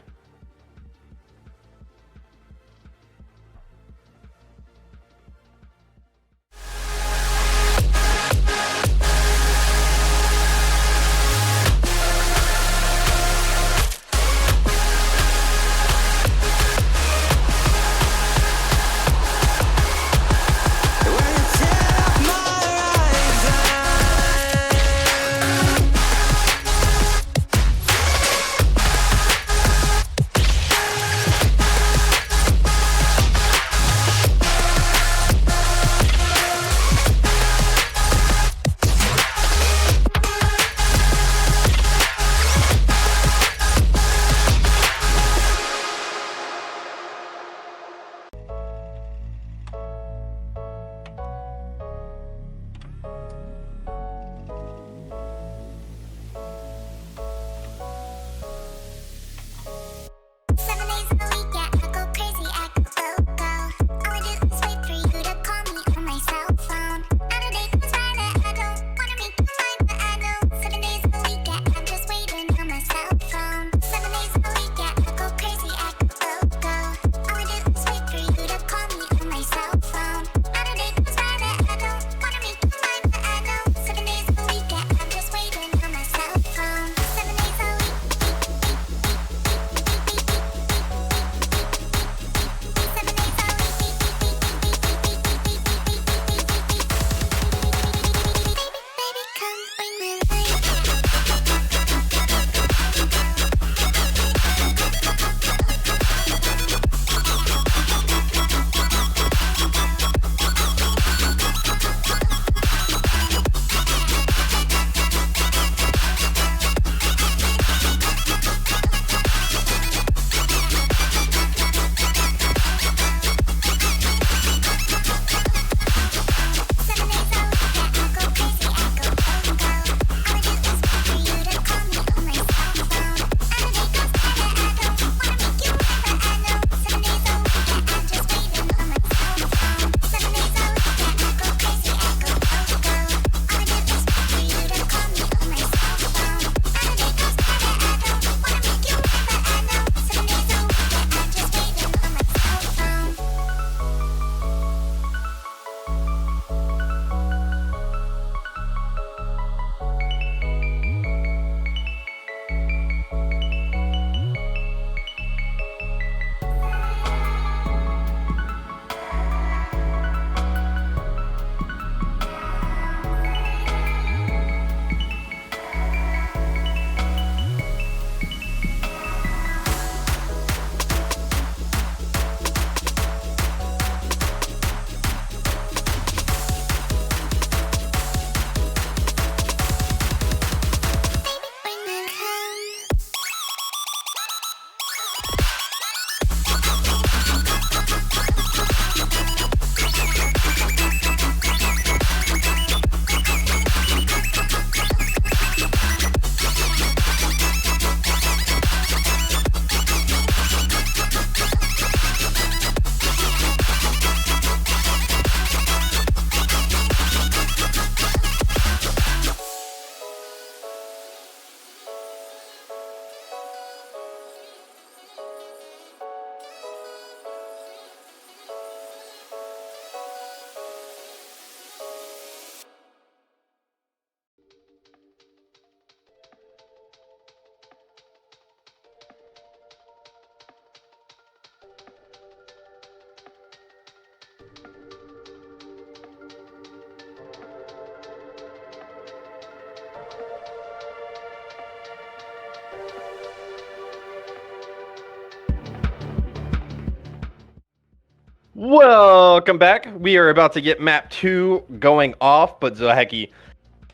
Welcome back. We are about to get map 2 going off, but Zoheki,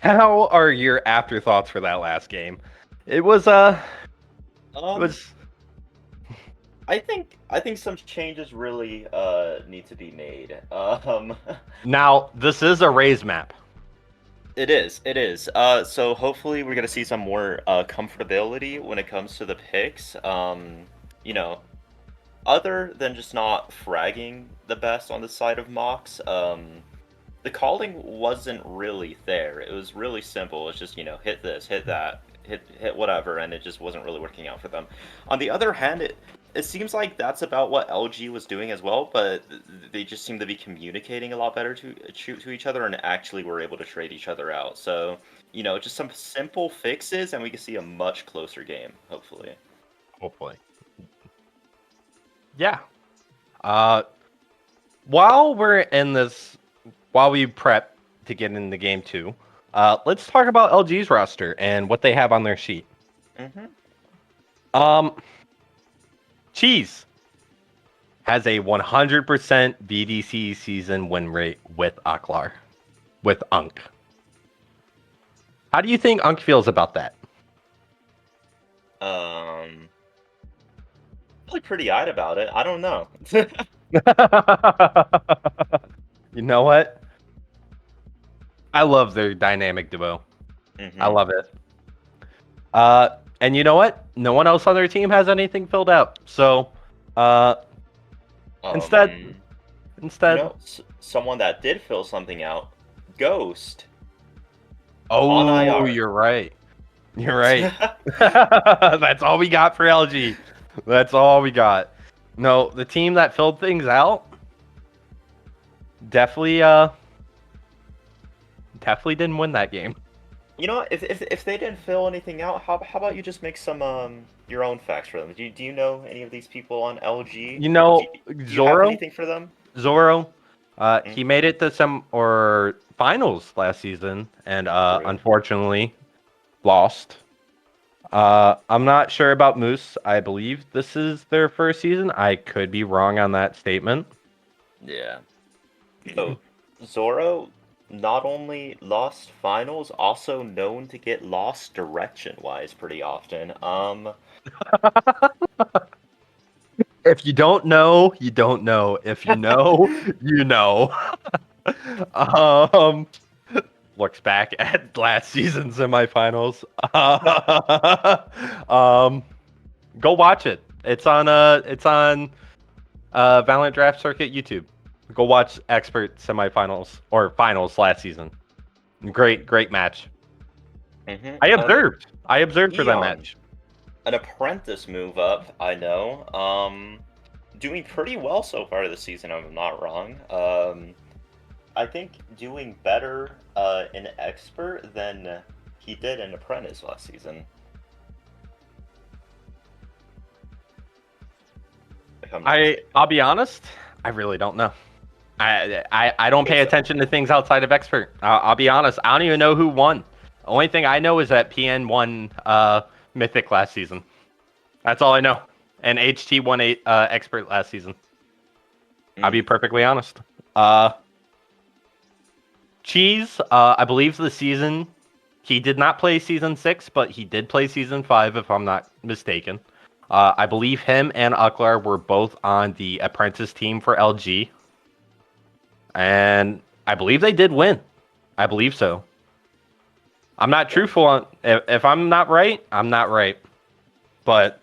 how are your afterthoughts for that last game? It was it Um, was I think some changes really need to be made. now this is a raise map. It is. So hopefully we're gonna see some more comfortability when it comes to the picks. You know, other than just not fragging the best on the side of MOX, the calling wasn't really there. It was really simple. It's just, hit this, hit that, hit whatever, and it just wasn't really working out for them. On the other hand, it seems like that's about what LG was doing as well, but they just seem to be communicating a lot better to each other and actually were able to trade each other out. So, just some simple fixes and we can see a much closer game, hopefully. Hopefully. Yeah. Uh while we're in this while we prep to get in the game 2, let's talk about LG's roster and what they have on their sheet. Mm-hmm. Cheese has a 100% BDC season win rate with Aklar, with Unk. How do you think Unk feels about that? Probably pretty eyed about it. I don't know. You know what? I love their dynamic duo. I Mm-hmm. love it. And you know what? No one else on their team has anything filled out. So, instead, You instead, know, someone that did fill something out, Ghost on oh, IR. you're right. You're right. That's all we got for LG. That's all we got. No, the team that filled things out definitely definitely didn't win that game. You know what? If they didn't fill anything out, how about you just make some your own facts for them? Do you know any of these people on LG? You Do, know, do you have Zoro, anything for them? Zoro, he Mm, made it to some or finals last season and true. unfortunately lost. I'm not sure about Moose. I believe this is their first season. I could be wrong on that statement. Yeah. So Zoro not only lost finals, also known to get lost direction wise pretty often. If you don't know, you don't know. If you know, you know. um, looks back at last season's semifinals. um, go watch it. It's on Valorant Draft Circuit YouTube. Go watch expert semifinals or finals last season. Great match. hmm I observed for that Eon, match. an apprentice move up, I know. Doing pretty well so far this season, if I'm not wrong. I think doing better in expert than he did in apprentice last season. If I'm not mistaken. I'll be honest. I really don't know. I don't pay Okay, so attention to things outside of expert. I'll be honest. I don't even know who won. The only thing I know is that PN won Mythic last season. That's all I know. And HT won expert last season. I'll be perfectly honest. Cheese, I believe the season he did not play season 6, but he did play season 5, if I'm not mistaken. I believe him and Uklar were both on the apprentice team for LG. And I believe they did win. I believe so. I'm not truthful on if I'm not right, I'm not right. But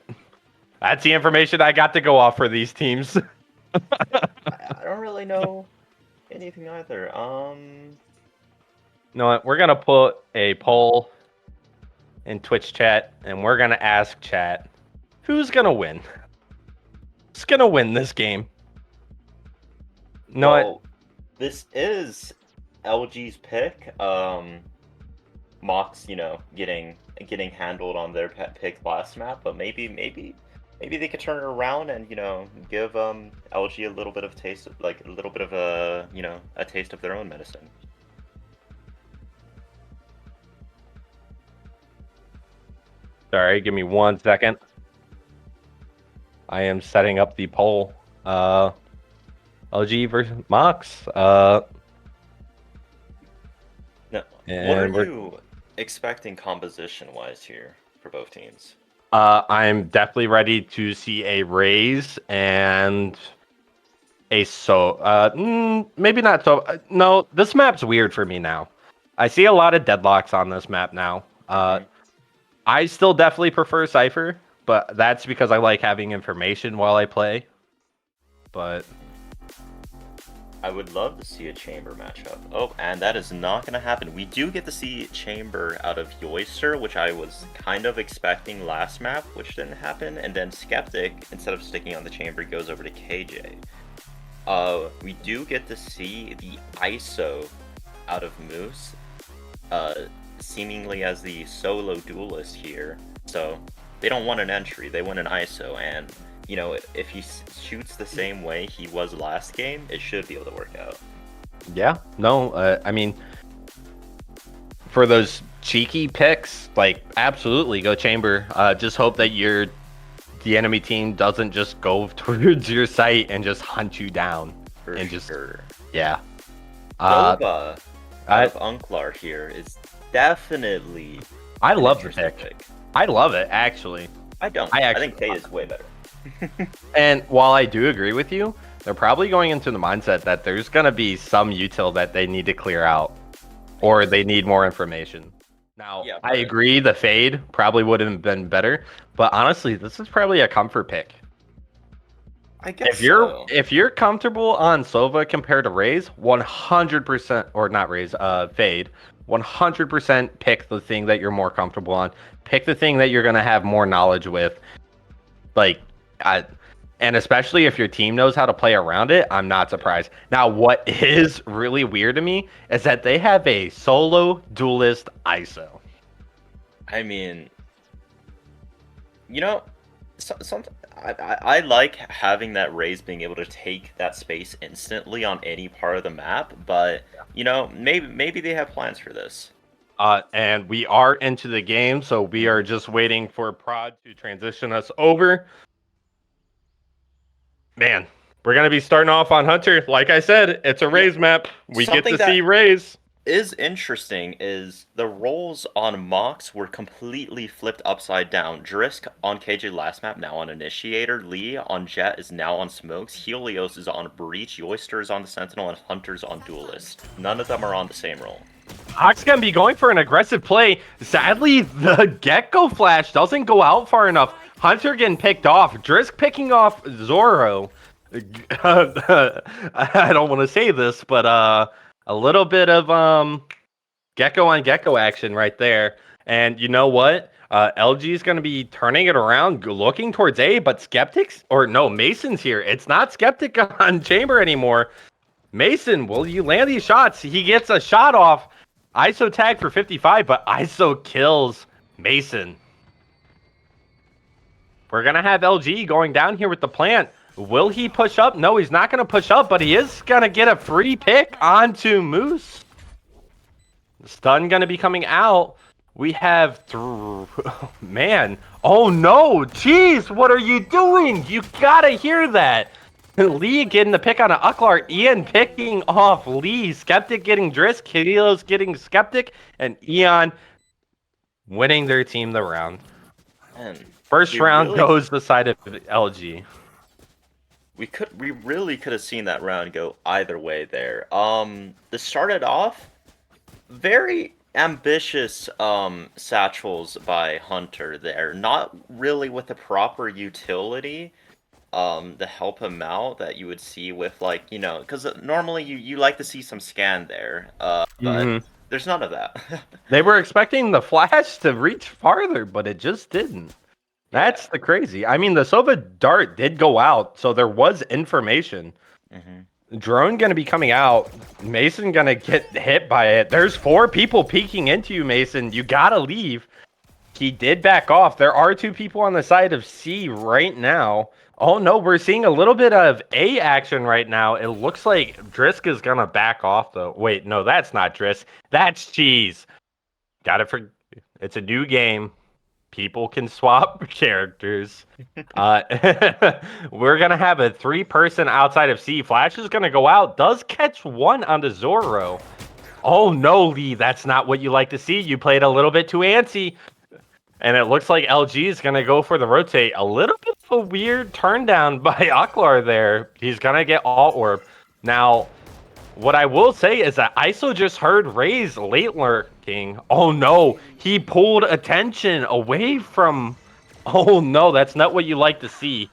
that's the information I got to go off for these teams. I don't really know anything either. You know what? We're gonna put a poll in Twitch chat, and we're gonna ask chat, who's gonna win? Who's gonna win this game? You know what? Well, this is LG's pick. Mox, getting handled on their pick last map, but maybe they could turn it around and give LG a little bit of taste, like a little bit of a taste of their own medicine. Sorry, give me 1 second. I am setting up the poll. LG versus MOX. No, what are And we're you expecting composition-wise here for both teams? I'm definitely ready to see a raise and maybe not so. No, this map's weird for me now. I see a lot of deadlocks on this map now. Mhm. I still definitely prefer Cypher, but that's because I like having information while I play. But I would love to see a Chamber matchup. Oh, and that is not going to happen. We do get to see Chamber out of Yoister, which I was kind of expecting last map, which didn't happen. And then Skeptic, instead of sticking on the Chamber, goes over to KJ. We do get to see the ISO out of Moose, seemingly as the solo duelist here. So they don't want an entry, they want an ISO, and you know, if he shoots the same way he was last game, it should be able to work out. yeah, no, I mean, for those cheeky picks, like absolutely go Chamber. Just hope that the enemy team doesn't just go towards your site and just hunt you down. For and just sure. yeah. Nova out of Unclar here is definitely I an love the interesting pick. I love it actually. I don't. I I actually- think Fade is way better. And while I do agree with you, they're probably going into the mindset that there's going to be some util that they need to clear out or they need more information. Now, Yeah, I but- agree the Fade probably would have been better, but honestly, this is probably a comfort pick. I guess If you're comfortable on Sova compared to Raze, 100% or not Raze, Fade, 100% pick the thing that you're more comfortable on. Pick the thing that you're going to have more knowledge with. Like, and especially if your team knows how to play around it, I'm not surprised. Now, what is really weird to me is that they have a solo duelist ISO. I mean, you know, I like having that Raze being able to take that space instantly on any part of the map, but you know, maybe they have plans for this. And we are into the game, so we are just waiting for Prod to transition us over. Man, we're gonna be starting off on Hunter. Like I said, it's a Raze map. We get Something to that- see Raze. Is interesting is the roles on MOX were completely flipped upside down. Drisk on KJ last map, now on Initiator. Lee on Jet is now on Smokes. Helios is on Breach. Yoister is on the Sentinel, and Hunter's on Duelist. None of them are on the same role. Hawk's gonna be going for an aggressive play. Sadly, the Gecko flash doesn't go out far enough. Hunter getting picked off. Drisk picking off Zoro. I don't want to say this, but a little bit of Gecko on Gecko action right there. And you know what? LG is going to be turning it around, looking towards A, but Skeptics, or no, Mason's here. It's not Skeptic on Chamber anymore. Mason, will you land these shots? He gets a shot off. ISO tag for 55, but ISO kills Mason. We're going to have LG going down here with the plant. Will he push up? No, he's not going to push up, but he is going to get a free pick onto Moose. Stun going to be coming out. We have... Man. Oh, no. Jeez, what are you doing? You got to hear that. Lee getting the pick on an Ucklar. Ian picking off Lee. Skeptic getting Drisk. Helios getting Skeptic. And Eon winning their team the round. Man, First we round really- goes the side of LG. We really could have seen that round go either way there. This started off very ambitious satchels by Hunter there. Not really with the proper utility to help him out that you would see with, like, you know, because normally you like to see some scan there. But there's none of that. They were expecting the flash to reach farther, but it just didn't. That's the crazy. I mean, the Sova dart did go out, so there was information. Drone gonna be coming out. Mason gonna get hit by it. There's 4 people peeking into you, Mason. You gotta leave. He did back off. There are 2 people on the side of C right now. Oh no, we're seeing a little bit of A action right now. It looks like Drisk is gonna back off though. Wait, no, that's not Drisk. That's Cheese. Got it for... It's a new game. people can swap characters. Uh, we're gonna have a 3-person outside of C. Flash is gonna go out. Does catch one on the Zoro. Oh no, Lee, that's not what you like to see. You played a little bit too antsy. And it looks like LG is going to go for the rotate. A little bit of a weird turn down by Aklar there. He's going to get all orb. Now, what I will say is that ISO just heard Ray's late lurking. Oh no, he pulled attention away from... Oh no, that's not what you like to see.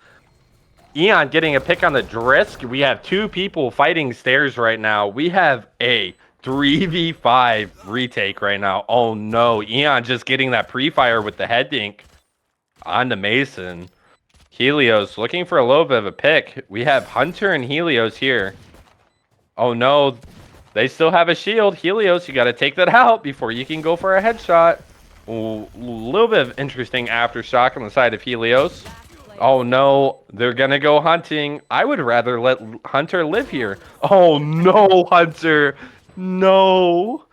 Eon getting a pick on the Drisk. We have 2 people fighting stairs right now. We have a 3v5 retake right now. Oh no, Eon just getting that pre-fire with the head dink on to Mason. Helios looking for a little bit of a pick. We have Hunter and Helios here. Oh no, they still have a shield. Helios, you got to take that out before you can go for a headshot. A little bit of interesting aftershock on the side of Helios. Oh no, they're gonna go hunting. I would rather let Hunter live here. Oh no, Hunter. No.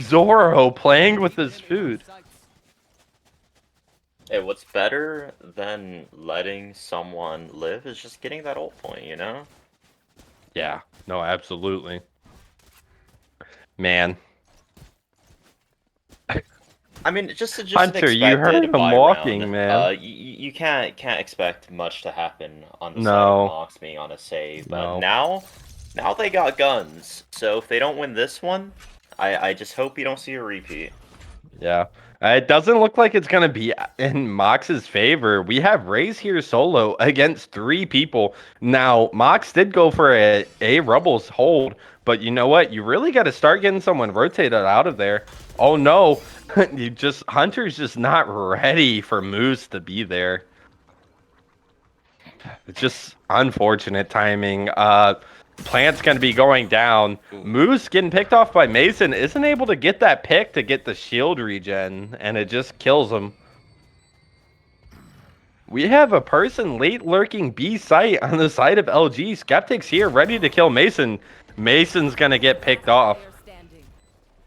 Zoro playing with his food. Hey, what's better than letting someone live is just getting that ult point, you know? Yeah, no, absolutely. Man. I mean, just Hunter, an you heard expected him buy walking, round. man. You can't expect much to happen on the side No. of Mox being on a save, but No. now they got guns. So if they don't win this one, I just hope you don't see a repeat. Yeah. It doesn't look like it's going to be in Mox's favor. We have Raze here solo against 3 people. Now, Mox did go for a Rebels hold, but you know what? You really got to start getting someone rotated out of there. Oh no. Hunter's just not ready for Moose to be there. It's just unfortunate timing. Plant's going to be going down. Moose getting picked off by Mason isn't able to get that pick to get the shield regen, and it just kills him. We have a person late lurking B site on the side of LG. Skeptics here ready to kill Mason. Mason's going to get picked off.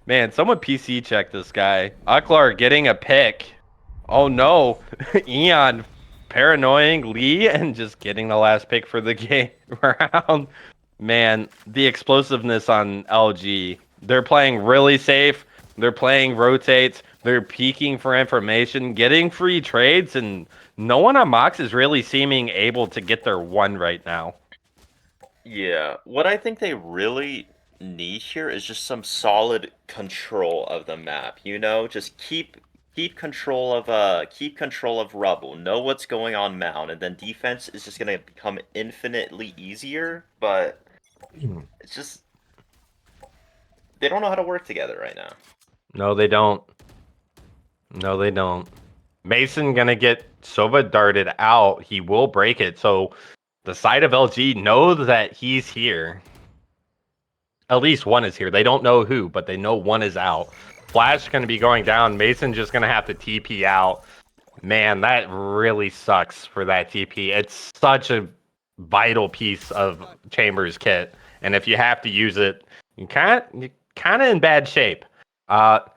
Man, someone PC check this guy. Aklar getting a pick. Oh no. Eon paranoying Lee and just getting the last pick for the game round. Man, the explosiveness on LG. They're playing really safe. They're playing rotates. They're peeking for information, getting free trades, and no one on Mox is really seeming able to get their one right now. Yeah, what I think they really need here is just some solid control of the map. You know, just keep control of rubble. Know what's going on mound, and then defense is just gonna become infinitely easier. But it's just they don't know how to work together right now. No, they don't. No, they don't. Mason gonna get Sova darted out. He will break it. So the side of LG knows that he's here. At least one is here. They don't know who, but they know one is out. Flash going to be going down. Mason just going to have to TP out. Man, that really sucks for that TP. It's such a vital piece of Chambers' kit. And if you have to use it, you're kind of in bad shape. LG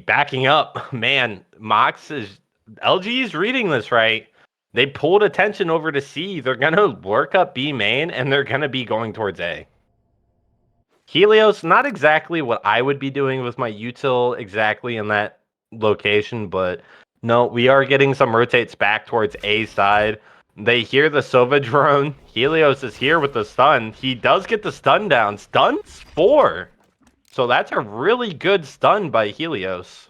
backing up. Man, LG is reading this right. They pulled attention over to C. They're going to work up B main, and they're going to be going towards A. Helios, not exactly what I would be doing with my util exactly in that location, but no, we are getting some rotates back towards A side. They hear the Sova drone. Helios is here with the stun. He does get the stun down. Stun's 4. So that's a really good stun by Helios.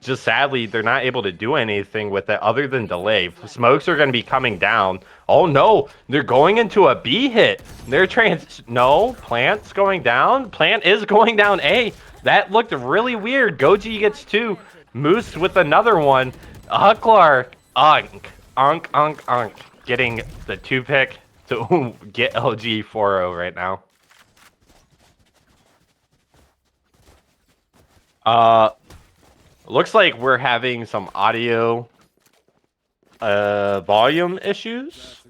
Just sadly, they're not able to do anything with it other than delay. Smokes are going to be coming down. Oh no, they're going into a B hit. No, Plant's going down. Plant is going down A. That looked really weird. Goji gets 2. Moose with another one. Aklar, Unk. Getting the 2 pick to get LG 4-0 right now. Looks like we're having some audio volume issues.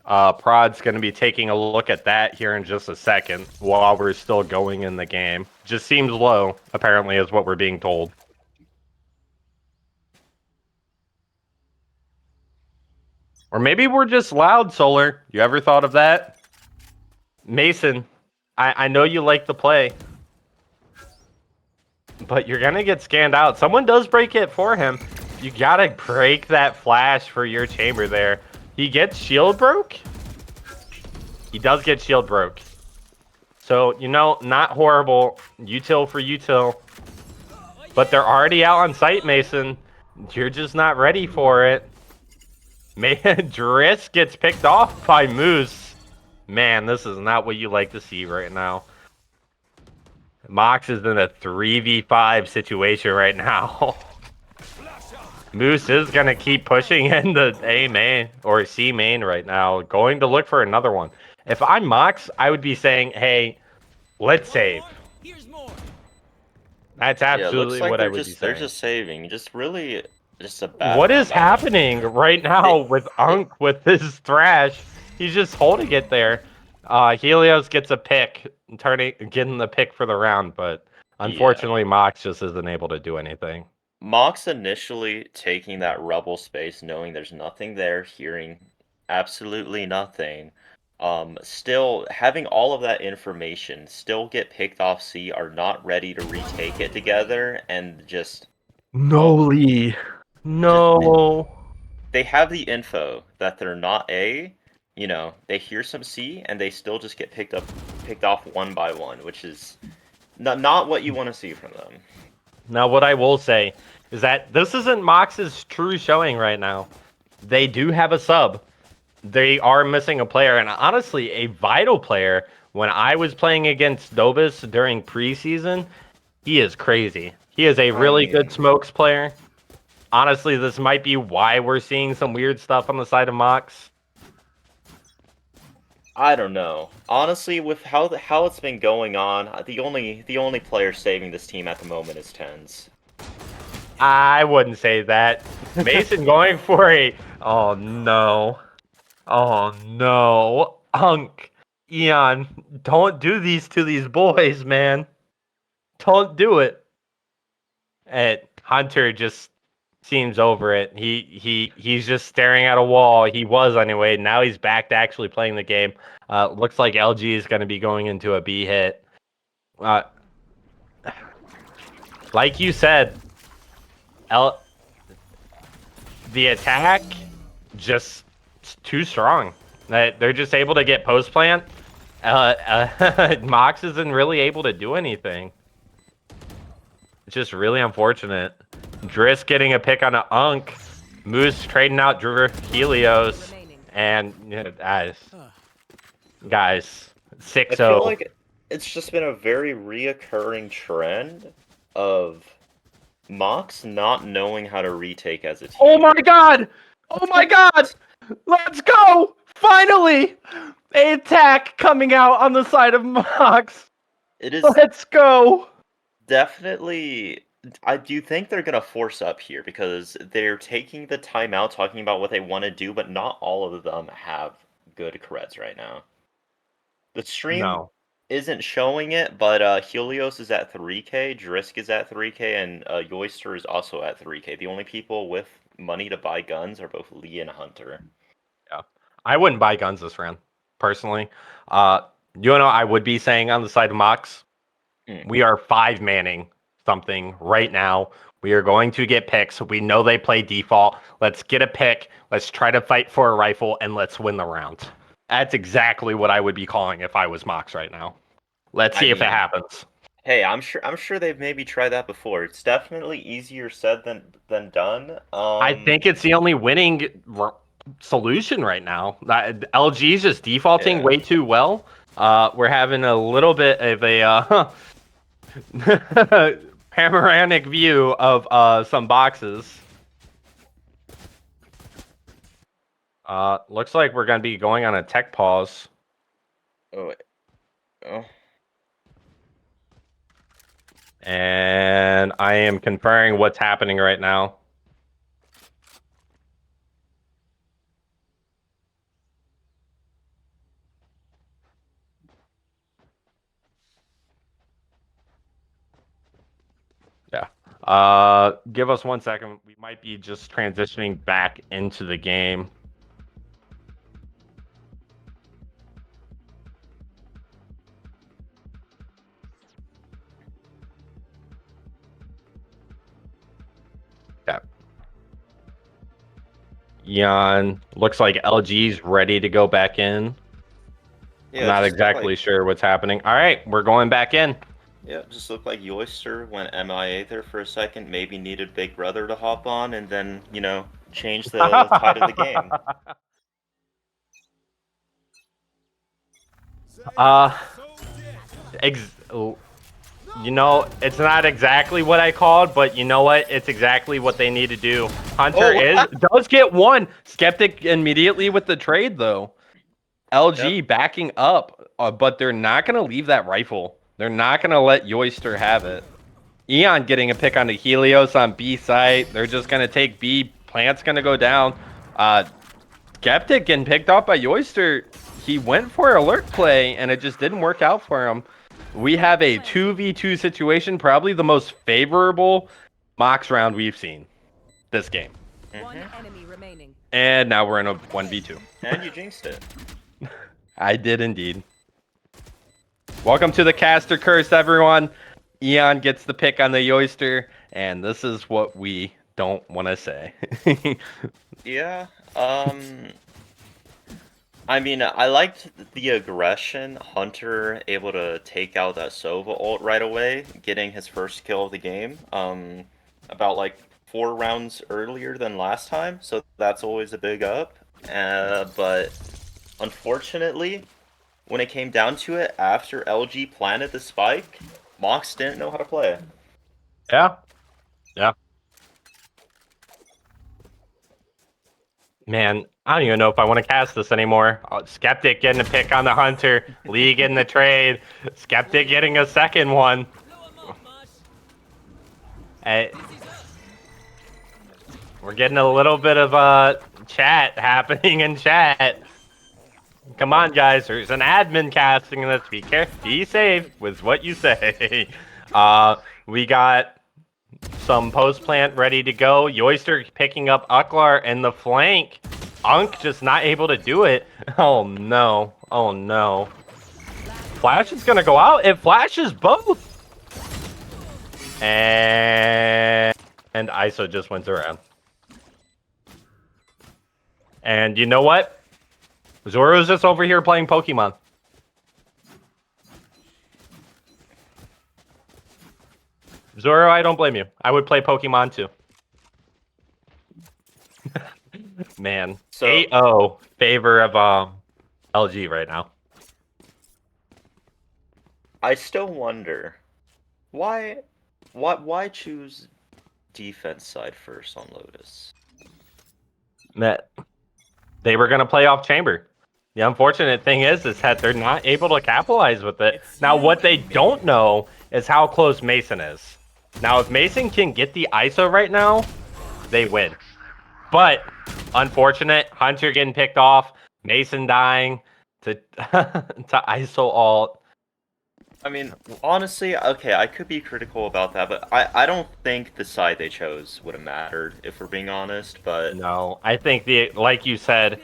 Prod's going to be taking a look at that here in just a second while we're still going in the game. Just seems low, apparently, is what we're being told. Or maybe we're just loud, Solar. You ever thought of that? Mason, I know you like the play, but you're going to get scanned out. Someone does break it for him. You got to break that flash for your chamber there. He gets shield broke. He does get shield broke. So, you know, not horrible. Util for util. But they're already out on site, Mason. You're just not ready for it. Man, Driss gets picked off by Moose. Man, this is not what you like to see right now. Mox is in a 3v5 situation right now. Moose is going to keep pushing into A main or C main right now. Going to look for another one. If I'm Mox, I would be saying, hey, let's save. That's absolutely like what I would be saying. they're just saving. Just a bad. What is happening right now with Unk with his thrash? He's just holding it there. Helios gets a pick, getting the pick for the round, but unfortunately, Mox just isn't able to do anything. Mox initially taking that rebel space, knowing there's nothing there, hearing absolutely nothing. Still having all of that information, still get picked off C, are not ready to retake it together, and just No, Lee. No. they have the info that they're not A. You know, they hear some C, and they still just get picked off one by one, which is not what you want to see from them. Now, what I will say is that this isn't Mox's true showing right now. They do have a sub. They are missing a player, and honestly, a vital player. When I was playing against Dobus during preseason, he is crazy. He is a really good smokes player. Honestly, this might be why we're seeing some weird stuff on the side of Mox. I don't know. Honestly, with how it's been going on, the only player saving this team at the moment is Tens. I wouldn't say that. Mason going for a... Oh, no. Oh, no. Unk. Eon, don't do these to these boys, man. Don't do it. And Hunter just seems over it. He's just staring at a wall. He was anyway. Now he's back to actually playing the game. Looks like LG is going to be going into a B hit. Like you said, the attack just too strong. They're just able to get post plant. Mox isn't really able to do anything. It's just really unfortunate. Driss getting a pick on an Unk. Moose trading out Helios. And guys, 6-0. I feel like it's just been a very reoccurring trend of Mox not knowing how to retake as a team. Oh my god! Oh my god! Let's go! Finally! A attack coming out on the side of Mox. It is Let's go! definitely. I do think they're gonna force up here because they're taking the timeout, talking about what they want to do, but not all of them have good creds right now. The stream isn't showing it, but Helios is at 3K, Drisk is at 3K, and Yoister is also at 3K. The only people with money to buy guns are both Lee and Hunter. Yeah, I wouldn't buy guns this round, personally. I would be saying on the side of Mox, we are 5-manning something right now. We are going to get picks. We know they play default. Let's get a pick. Let's try to fight for a rifle, and let's win the round. That's exactly what I would be calling if I was Mox right now. Let's see if it happens. Hey, I'm sure they've maybe tried that before. It's definitely easier said than done. I think it's the only winning solution right now. LG's just defaulting way too well. We're having a little bit of a panoramic view of some boxes. Looks like we're going to be going on a tech pause. Oh, wait. Oh. And I am conferring what's happening right now. Give us 1 second. We might be just transitioning back into the game. Yeah. Eon, looks like LG's ready to go back in. Yeah, I'm not just looked exactly like, sure what's happening. All right, we're going back in. yeah, just looked like Yoister went MIA there for a second. Maybe needed Big Brother to hop on, and then change the tide of the game. Uh, it's not exactly what I called, but you know what? It's exactly what they need to do. Hunter does get one. Skeptic immediately with the trade, though. LG backing up, but they're not going to leave that rifle. They're not going to let Yoister have it. Eon getting a pick on the Helios on B site. They're just going to take B. Plant's going to go down. Skeptic getting picked off by Yoister. He went for alert play, and it just didn't work out for him. We have a 2v2 situation, probably the most favorable MOX round we've seen this game. One enemy remaining. And now we're in a 1v2. And you jinxed it. I did indeed. Welcome to the caster curse, everyone. Eon gets the pick on the Yoister, and this is what we don't want to say. Yeah, I mean, I liked the aggression. Hunter able to take out that Sova ult right away, getting his first kill of the game. About like 4 rounds earlier than last time, so that's always a big up. But unfortunately, when it came down to it, after LG planted the spike, Mox didn't know how to play. Yeah. Man, I don't even know if I want to cast this anymore. Skeptic getting a pick on the Hunter. Lee getting the trade. Skeptic getting a second one. We're getting a little bit of chat happening in chat. Come on, guys. There's an admin casting this. Be careful. Be safe with what you say. We got some post plant ready to go. Yoister picking up Uklar in the flank. Unk just not able to do it. Oh no. Oh no. Flash is gonna go out. It flashes both. And ISO just wins around. And you know what? Zoro's just over here playing Pokemon. Zoro, I don't blame you. I would play Pokemon too. Man, So 8-0 favor of LG right now. I still wonder why choose defense side first on Lotus? That they were gonna play off chamber. The unfortunate thing is that they're not able to capitalize with it. Now, what they don't know is how close Mason is. Now, if Mason can get the ISO right now, they win. But unfortunate, Hunter getting picked off, Mason dying to to ISO alt. I mean, honestly, okay, I could be critical about that, but I don't think the side they chose would have mattered, if we're being honest, but... No, I think like you said,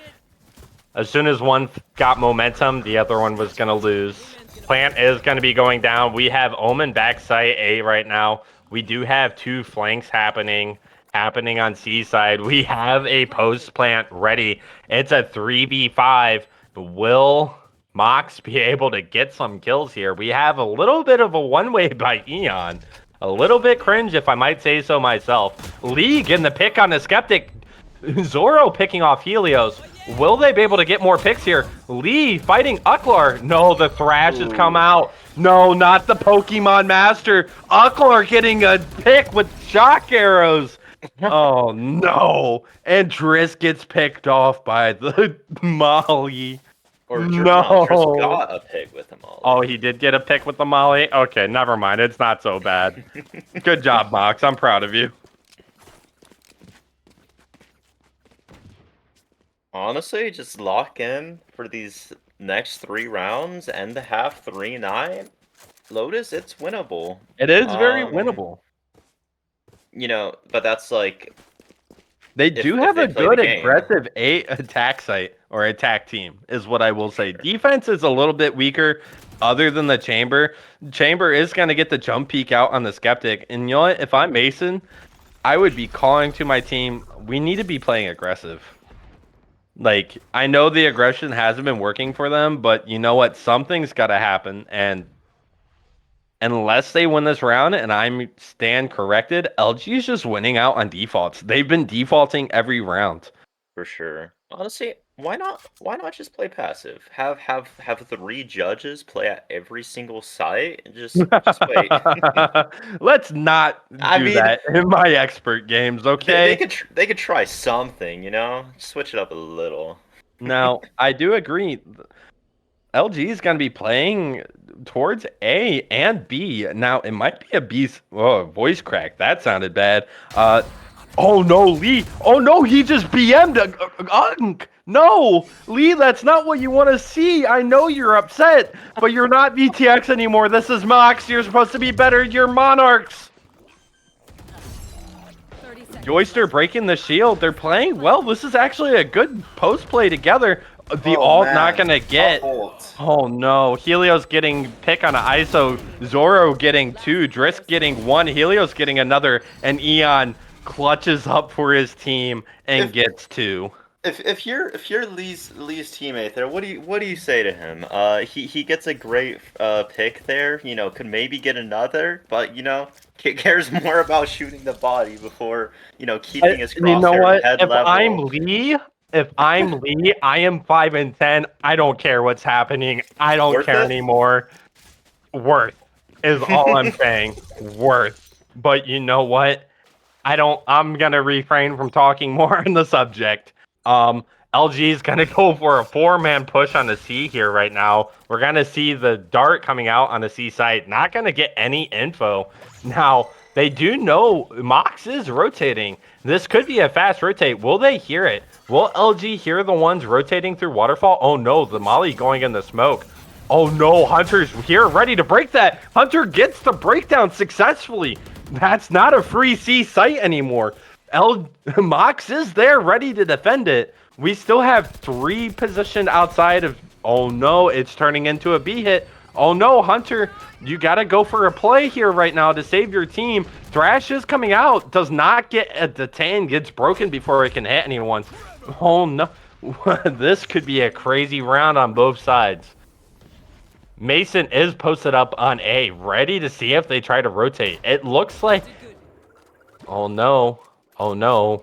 as soon as one got momentum, the other one was going to lose. Plant is going to be going down. We have Omen backside A right now. We do have 2 flanks happening on C side. We have a post plant ready. It's a 3v5. Will MOX be able to get some kills here? We have a little bit of a one-way by Eon. A little bit cringe, if I might say so myself. Lee getting the pick on the Skeptic. Zoro picking off Helios. Will they be able to get more picks here? Lee fighting Uklar. No, the Thrash has come out. No, not the Pokemon Master. Uklar getting a pick with shock arrows. Oh, no. And Driss gets picked off by the Molly. Or No. Driss got a pick with the Molly. Oh, he did get a pick with the Molly? Okay, never mind. It's not so bad. Good job, Mox. I'm proud of you. Honestly, just lock in for these next 3 rounds, end the half 3-9. Lotus, it's winnable. It is very winnable. but that's like They if do have they a play the good game. aggressive attack site or attack team, is what I will say. Defense is a little bit weaker, other than the Chamber. Chamber is going to get the jump peek out on the Skeptic, and you know what? If I'm Mason, I would be calling to my team, we need to be playing aggressive. Like, I know the aggression hasn't been working for them, but you know what? Something's got to happen, and unless they win this round and I stand corrected, LG is just winning out on defaults. They've been defaulting every round. For sure. Honestly, why not? Why not just play passive? Have 3 judges play at every single site and just wait. Let's not I do mean, that in my expert games, okay? they could try something, switch it up a little. Now, I do agree. LG is going to be playing towards A and B. Now, it might be a B's voice crack. That sounded bad. Oh no, Lee. Oh no, he just BM'd Unk. No, Lee, that's not what you want to see. I know you're upset, but you're not VTX anymore. This is MOX. You're supposed to be better. You're Monarchs. 30 seconds. Joyster breaking the shield. They're playing well. This is actually a good post play together. The Oh, ult man. not going to get. Tough ult. Oh no, Helios getting pick on an ISO, Zoro getting 2, Drisk getting 1, Helios getting another, and Eon clutches up for his team and gets 2. If you're Lee's teammate there, what do you say to him? He gets a great pick there. Could maybe get another, but cares more about shooting the body before keeping his crosshair You know what? head If level. I'm Lee, I am 5 and 10. I don't care what's happening. I don't Worth care it? anymore. Worth is all I'm saying. Worth. But you know what? I'm gonna refrain from talking more on the subject. LG is gonna go for a 4-man push on the C here right now. We're gonna see the dart coming out on the C side. Not gonna get any info. Now, they do know MOX is rotating. This could be a fast rotate. Will they hear it? Will LG hear the ones rotating through Waterfall? Oh no, the Molly going in the smoke. Oh no, Hunter's here ready to break that. Hunter gets the breakdown successfully. That's not a free C site anymore. MOX is there ready to defend it. We still have 3 positioned outside of... Oh no, it's turning into a B hit. Oh no, Hunter, you gotta go for a play here right now to save your team. Thrash is coming out, does not get a detain, gets broken before it can hit anyone. Oh no, this could be a crazy round on both sides. Mason is posted up on A, ready to see if they try to rotate. It looks like... Oh no, oh no.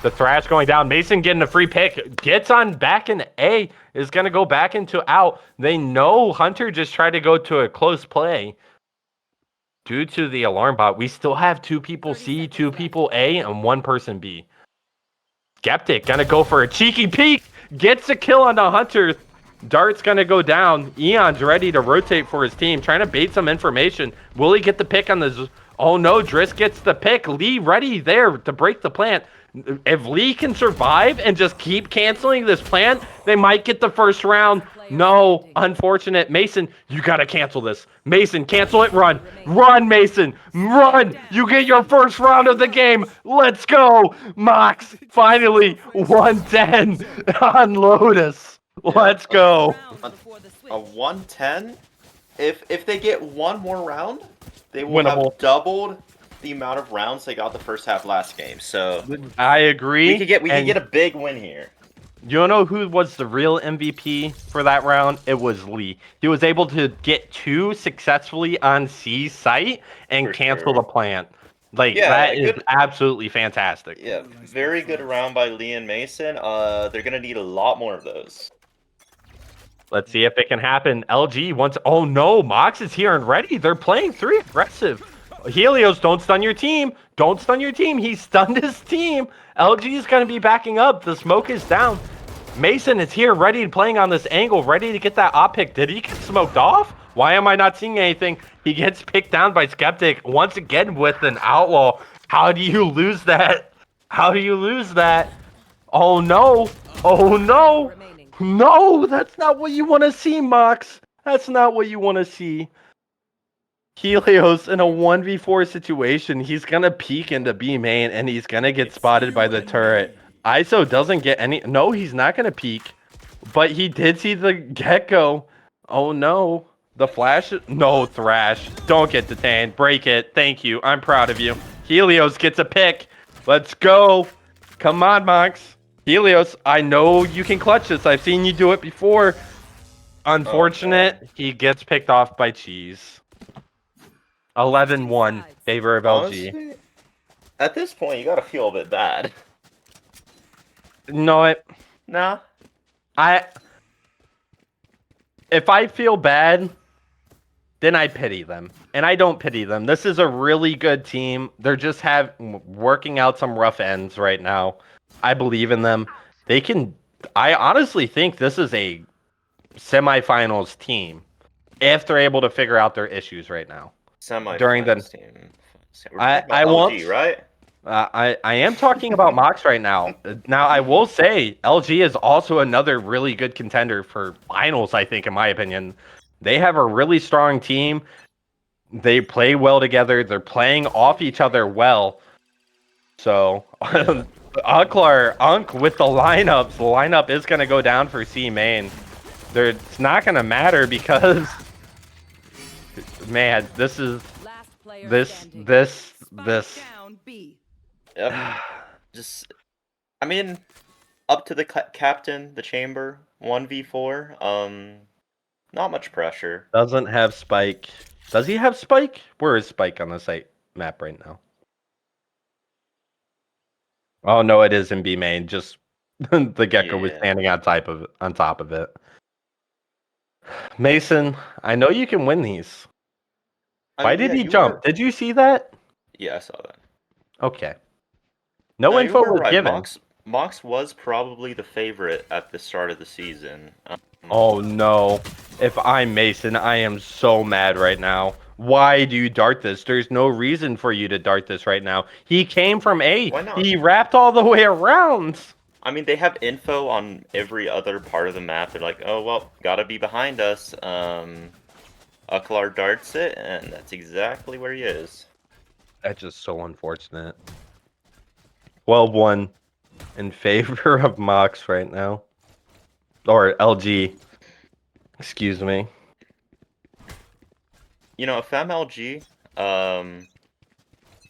The Thrash going down. Mason getting a free pick. Gets on back in A. Is going to go back into out. They know Hunter just tried to go to a close play. Due to the alarm bot, we still have 2 people C, 2 people A, and 1 person B. Skeptic going to go for a cheeky peek. Gets a kill on the Hunter. Dart's going to go down. Eon's ready to rotate for his team. Trying to bait some information. Will he get the pick on the... Oh no, Drisk gets the pick. Lee ready there to break the plant. If Lee can survive and just keep canceling this plant, they might get the first round. No, unfortunate. Mason, you gotta cancel this. Mason, cancel it, run. Run, Mason, run. You get your first round of the game. Let's go. MOX, finally, 110 on Lotus. Let's go. A 110? If they get one more round, they will Winnable. have doubled the amount of rounds they got the first half last game. So I agree. we could get a big win here. You know who was the real MVP for that round? It was Lee. He was able to get 2 successfully on C site and cancel the plant. That is absolutely fantastic. Yeah, very good round by Lee and Mason. They're gonna need a lot more of those. Let's see if it can happen. LG wants... Oh no, MOX is here and ready. They're playing 3 aggressive. Helios, don't stun your team. Don't stun your team. He stunned his team. LG is going to be backing up. The smoke is down. Mason is here, ready to playing on this angle, ready to get that op pick. Did he get smoked off? Why am I not seeing anything? He gets picked down by Skeptic once again with an outlaw. How do you lose that? How do you lose that? Oh no. Oh no. No, that's not what you want to see, MOX. That's not what you want to see. Helios in a 1v4 situation, he's gonna peek into B main and he's gonna get spotted by the turret. ISO doesn't get any. No, he's not gonna peek, but he did see the gecko. Oh no, the flash. No, Thrash, don't get detained. Break it. Thank you. I'm proud of you. Helios gets a pick. Let's go. Come on, Mox. Helios, I know you can clutch this. I've seen you do it before. Unfortunate, he gets picked off by Cheese. 11-1 favor of LG. Honestly, at this point, you gotta feel a bit bad. No, Nah. if I feel bad, then I pity them, and I don't pity them. This is a really good team. They're just working out some rough ends right now. I believe in them. They can. I honestly think this is a semifinals team if they're able to figure out their issues right now. During the team. We're talking about I LG, won't. right? I am talking about MOX right now. Now, I will say LG is also another really good contender for finals, I think, in my opinion. They have a really strong team. They play well together. They're playing off each other well. So, Yeah. Unk with the lineups. The lineup is going to go down for C main. It's not going to matter because, man, this is... Last player This... standing. This... Spike This... down B. Yep. Just, I mean, up to the captain, the chamber, 1v4. Not much pressure. Doesn't have Spike. Does he have Spike? Where is Spike on the site map right now? Oh no, it is in B main. Just the gecko was Yeah. standing on top of it. Mason, I know you can win these. Why did he jump? Did you see that? Yeah, I saw that. Okay. No you info were was right. given. Mox was probably the favorite at the start of the season. Oh no. If I'm Mason, I am so mad right now. Why do you dart this? There's no reason for you to dart this right now. He came from A. Why not? He wrapped all the way around. I mean, they have info on every other part of the map. They're like, oh, well, gotta be behind us. Uklar darts it, and that's exactly where he is. That's just so unfortunate. 12-1 in favor of MOX right now. Or LG. Excuse me. You know, if I'm LG,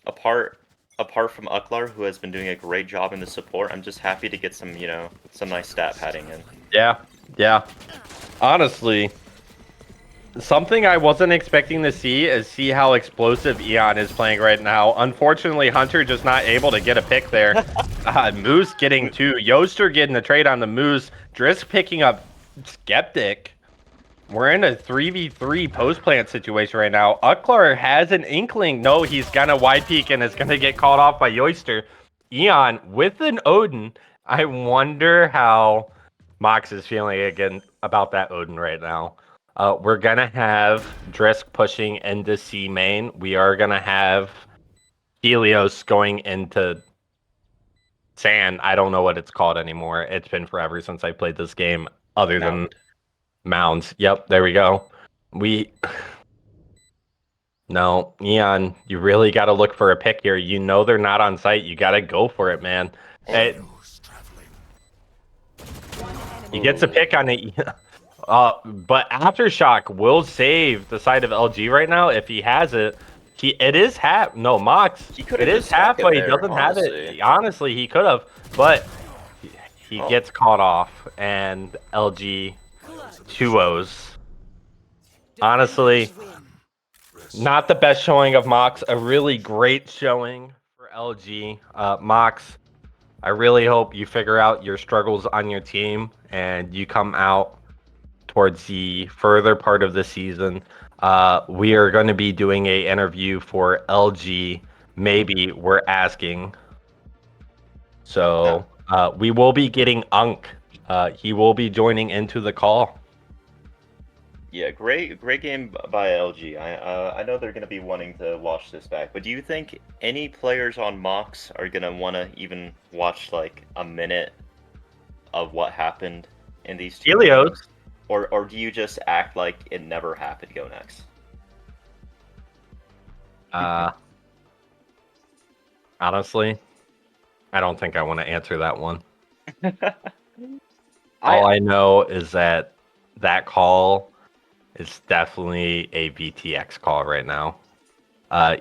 apart from Uklar, who has been doing a great job in the support, I'm just happy to get some, some nice stat padding in. Yeah. Honestly, something I wasn't expecting to see how explosive Eon is playing right now. Unfortunately, Hunter just not able to get a pick there. Moose getting two. Yoster getting the trade on the Moose. Drisk picking up Skeptic. We're in a 3v3 post-plant situation right now. Uklar has an inkling. No, he's gonna wide peek and is gonna get called off by Yoister. Eon with an Odin. I wonder how Mox is feeling again about that Odin right now. We're gonna have Drisk pushing into C main. We are gonna have Helios going into Sand. I don't know what it's called anymore. It's been forever since I played this game, other than Mounds. Yep, there we go. No, Eon, you really got to look for a pick here. You know they're not on site. You got to go for it, man. He gets a pick on it. But Aftershock will save the side of LG right now if he has it. It is half. No, Mox. It is half, but he doesn't have it. Honestly, he could have, but he gets caught off, and LG 2-0s. Honestly, not the best showing of Mox. A really great showing for LG. Mox, I really hope you figure out your struggles on your team and you come out towards the further part of the season. We are going to be doing an interview for LG. Maybe we're asking. So we will be getting Unk. He will be joining into the call. Yeah, great game by LG. I know they're going to be wanting to watch this back, but do you think any players on MOX are going to want to even watch like a minute of what happened in these two games? Or do you just act like it never happened? Go next. Uh, honestly, I don't think I want to answer that one. All I know is that that call is definitely a VTX call right now.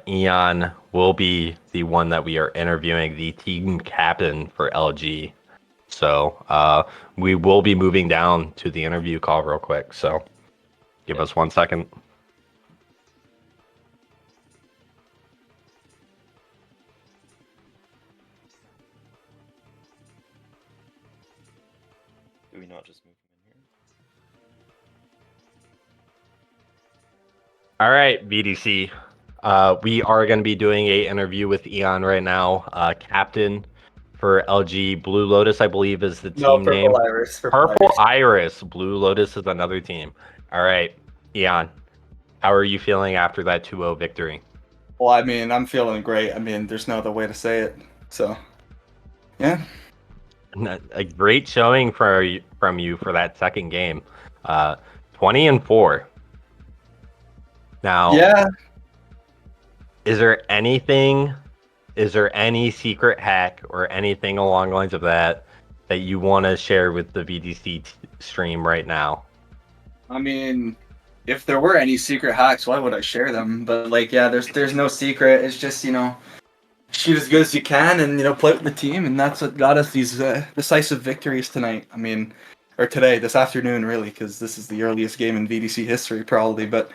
Eon will be the one that we are interviewing, the team captain for LG. So we will be moving down to the interview call real quick. So give us 1 second. Do we not just move him in here? All right, BDC. We are going to be doing a interview with Eon right now. Captain for LG. Blue Lotus, I believe, is the No, team Purple name. Iris. Purple Iris. Blue Lotus is another team. All right, Eon. How are you feeling after that 2-0 victory? Well, I mean, I'm feeling great. I mean, there's no other way to say it. So, yeah. A great showing from you for that second game. 20-4. Now, Yeah. is there any secret hack or anything along the lines of that you want to share with the VDC stream right now? I mean, if there were any secret hacks, why would I share them? But like, yeah, there's no secret. It's just shoot as good as you can and play with the team, and that's what got us these decisive victories tonight. I mean, or today, this afternoon, really, because this is the earliest game in VDC history, probably. But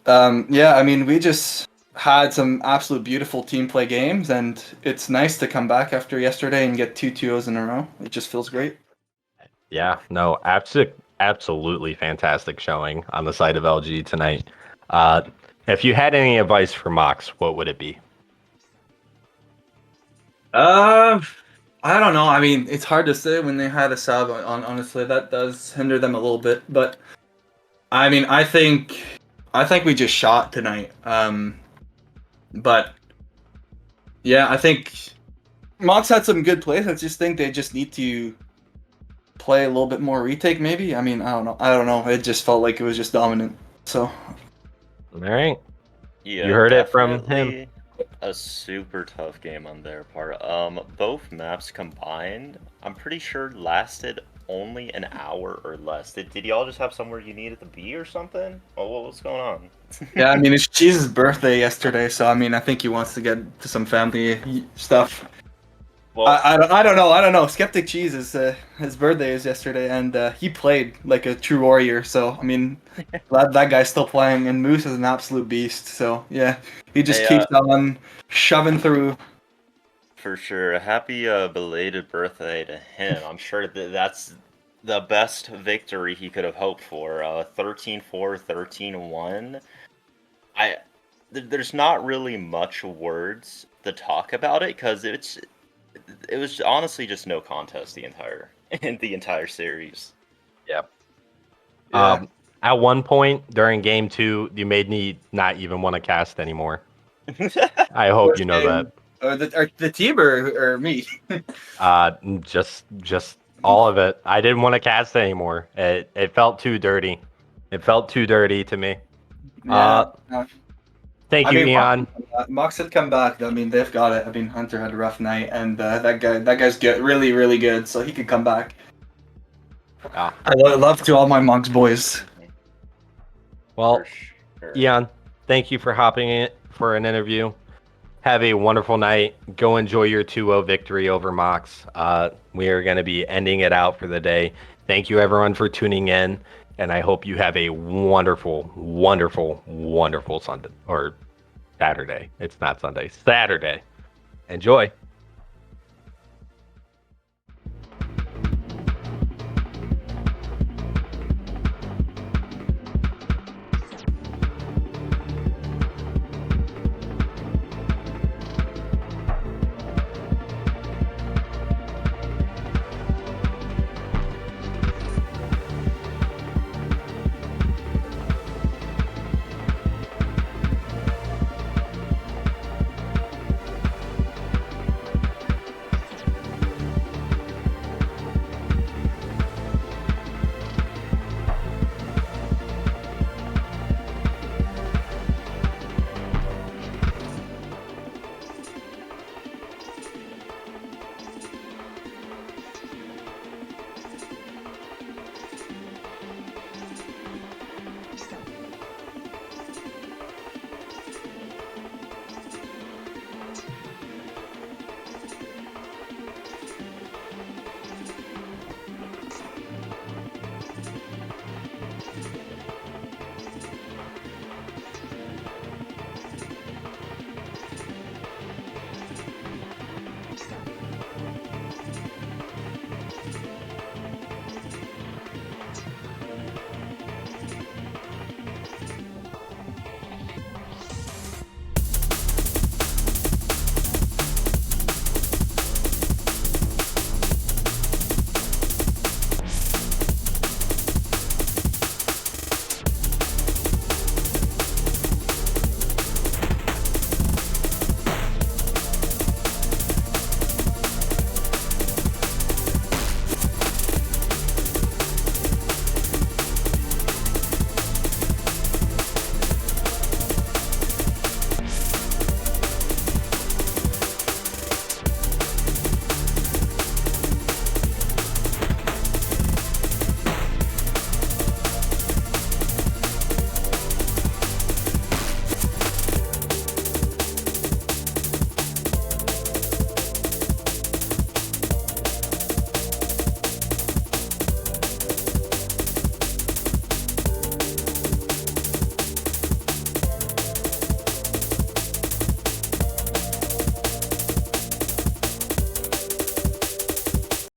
yeah, I mean, we just had some absolute beautiful team play games, and it's nice to come back after yesterday and get 2-2-0s in a row. It just feels great. Yeah, no, absolutely fantastic showing on the side of LG tonight. If you had any advice for Mox, what would it be? I don't know. I mean, it's hard to say when they had a sub. Honestly, that does hinder them a little bit. But I mean, I think we just shot tonight. But yeah, I think Mox had some good plays. I just think they just need to play a little bit more retake. Maybe. I mean, I don't know. It just felt like it was just dominant. So. All right. Yeah, You heard it from him. definitely a super tough game on their part. Both maps combined, I'm pretty sure lasted only an hour or less. Did y'all just have somewhere you needed to be or something? Oh, what's going on? Yeah, I mean, it's Jesus' birthday yesterday, so I mean, I think he wants to get to some family stuff. Well, I don't know. Skeptic Cheese is his birthday is yesterday, and he played like a true warrior. So I mean, that guy's still playing, and Moose is an absolute beast. So yeah, he just keeps on shoving through. for sure. Happy belated birthday to him. I'm sure that's the best victory he could have hoped for. 13-4, 13-1. There's not really much words to talk about it because it was honestly just no contest the entire series. Yep. Yeah. At one point during game 2, you made me not even want to cast anymore. I hope you know that. Or the team or me. Just all of it. I didn't want to cast anymore. It felt too dirty. It felt too dirty to me. Yeah. Thank you, Eon. Mox had come back. I mean, they've got it. I mean, Hunter had a rough night, and that guy's good, really, really good. So he could come back. Ah. I love to all my Mox boys. Well, For sure. Eon, thank you for hopping in for an interview. Have a wonderful night. Go enjoy your 2-0 victory over Mox. We are going to be ending it out for the day. Thank you, everyone, for tuning in. And I hope you have a wonderful, wonderful, wonderful Sunday or Saturday. It's not Sunday. Saturday. Enjoy.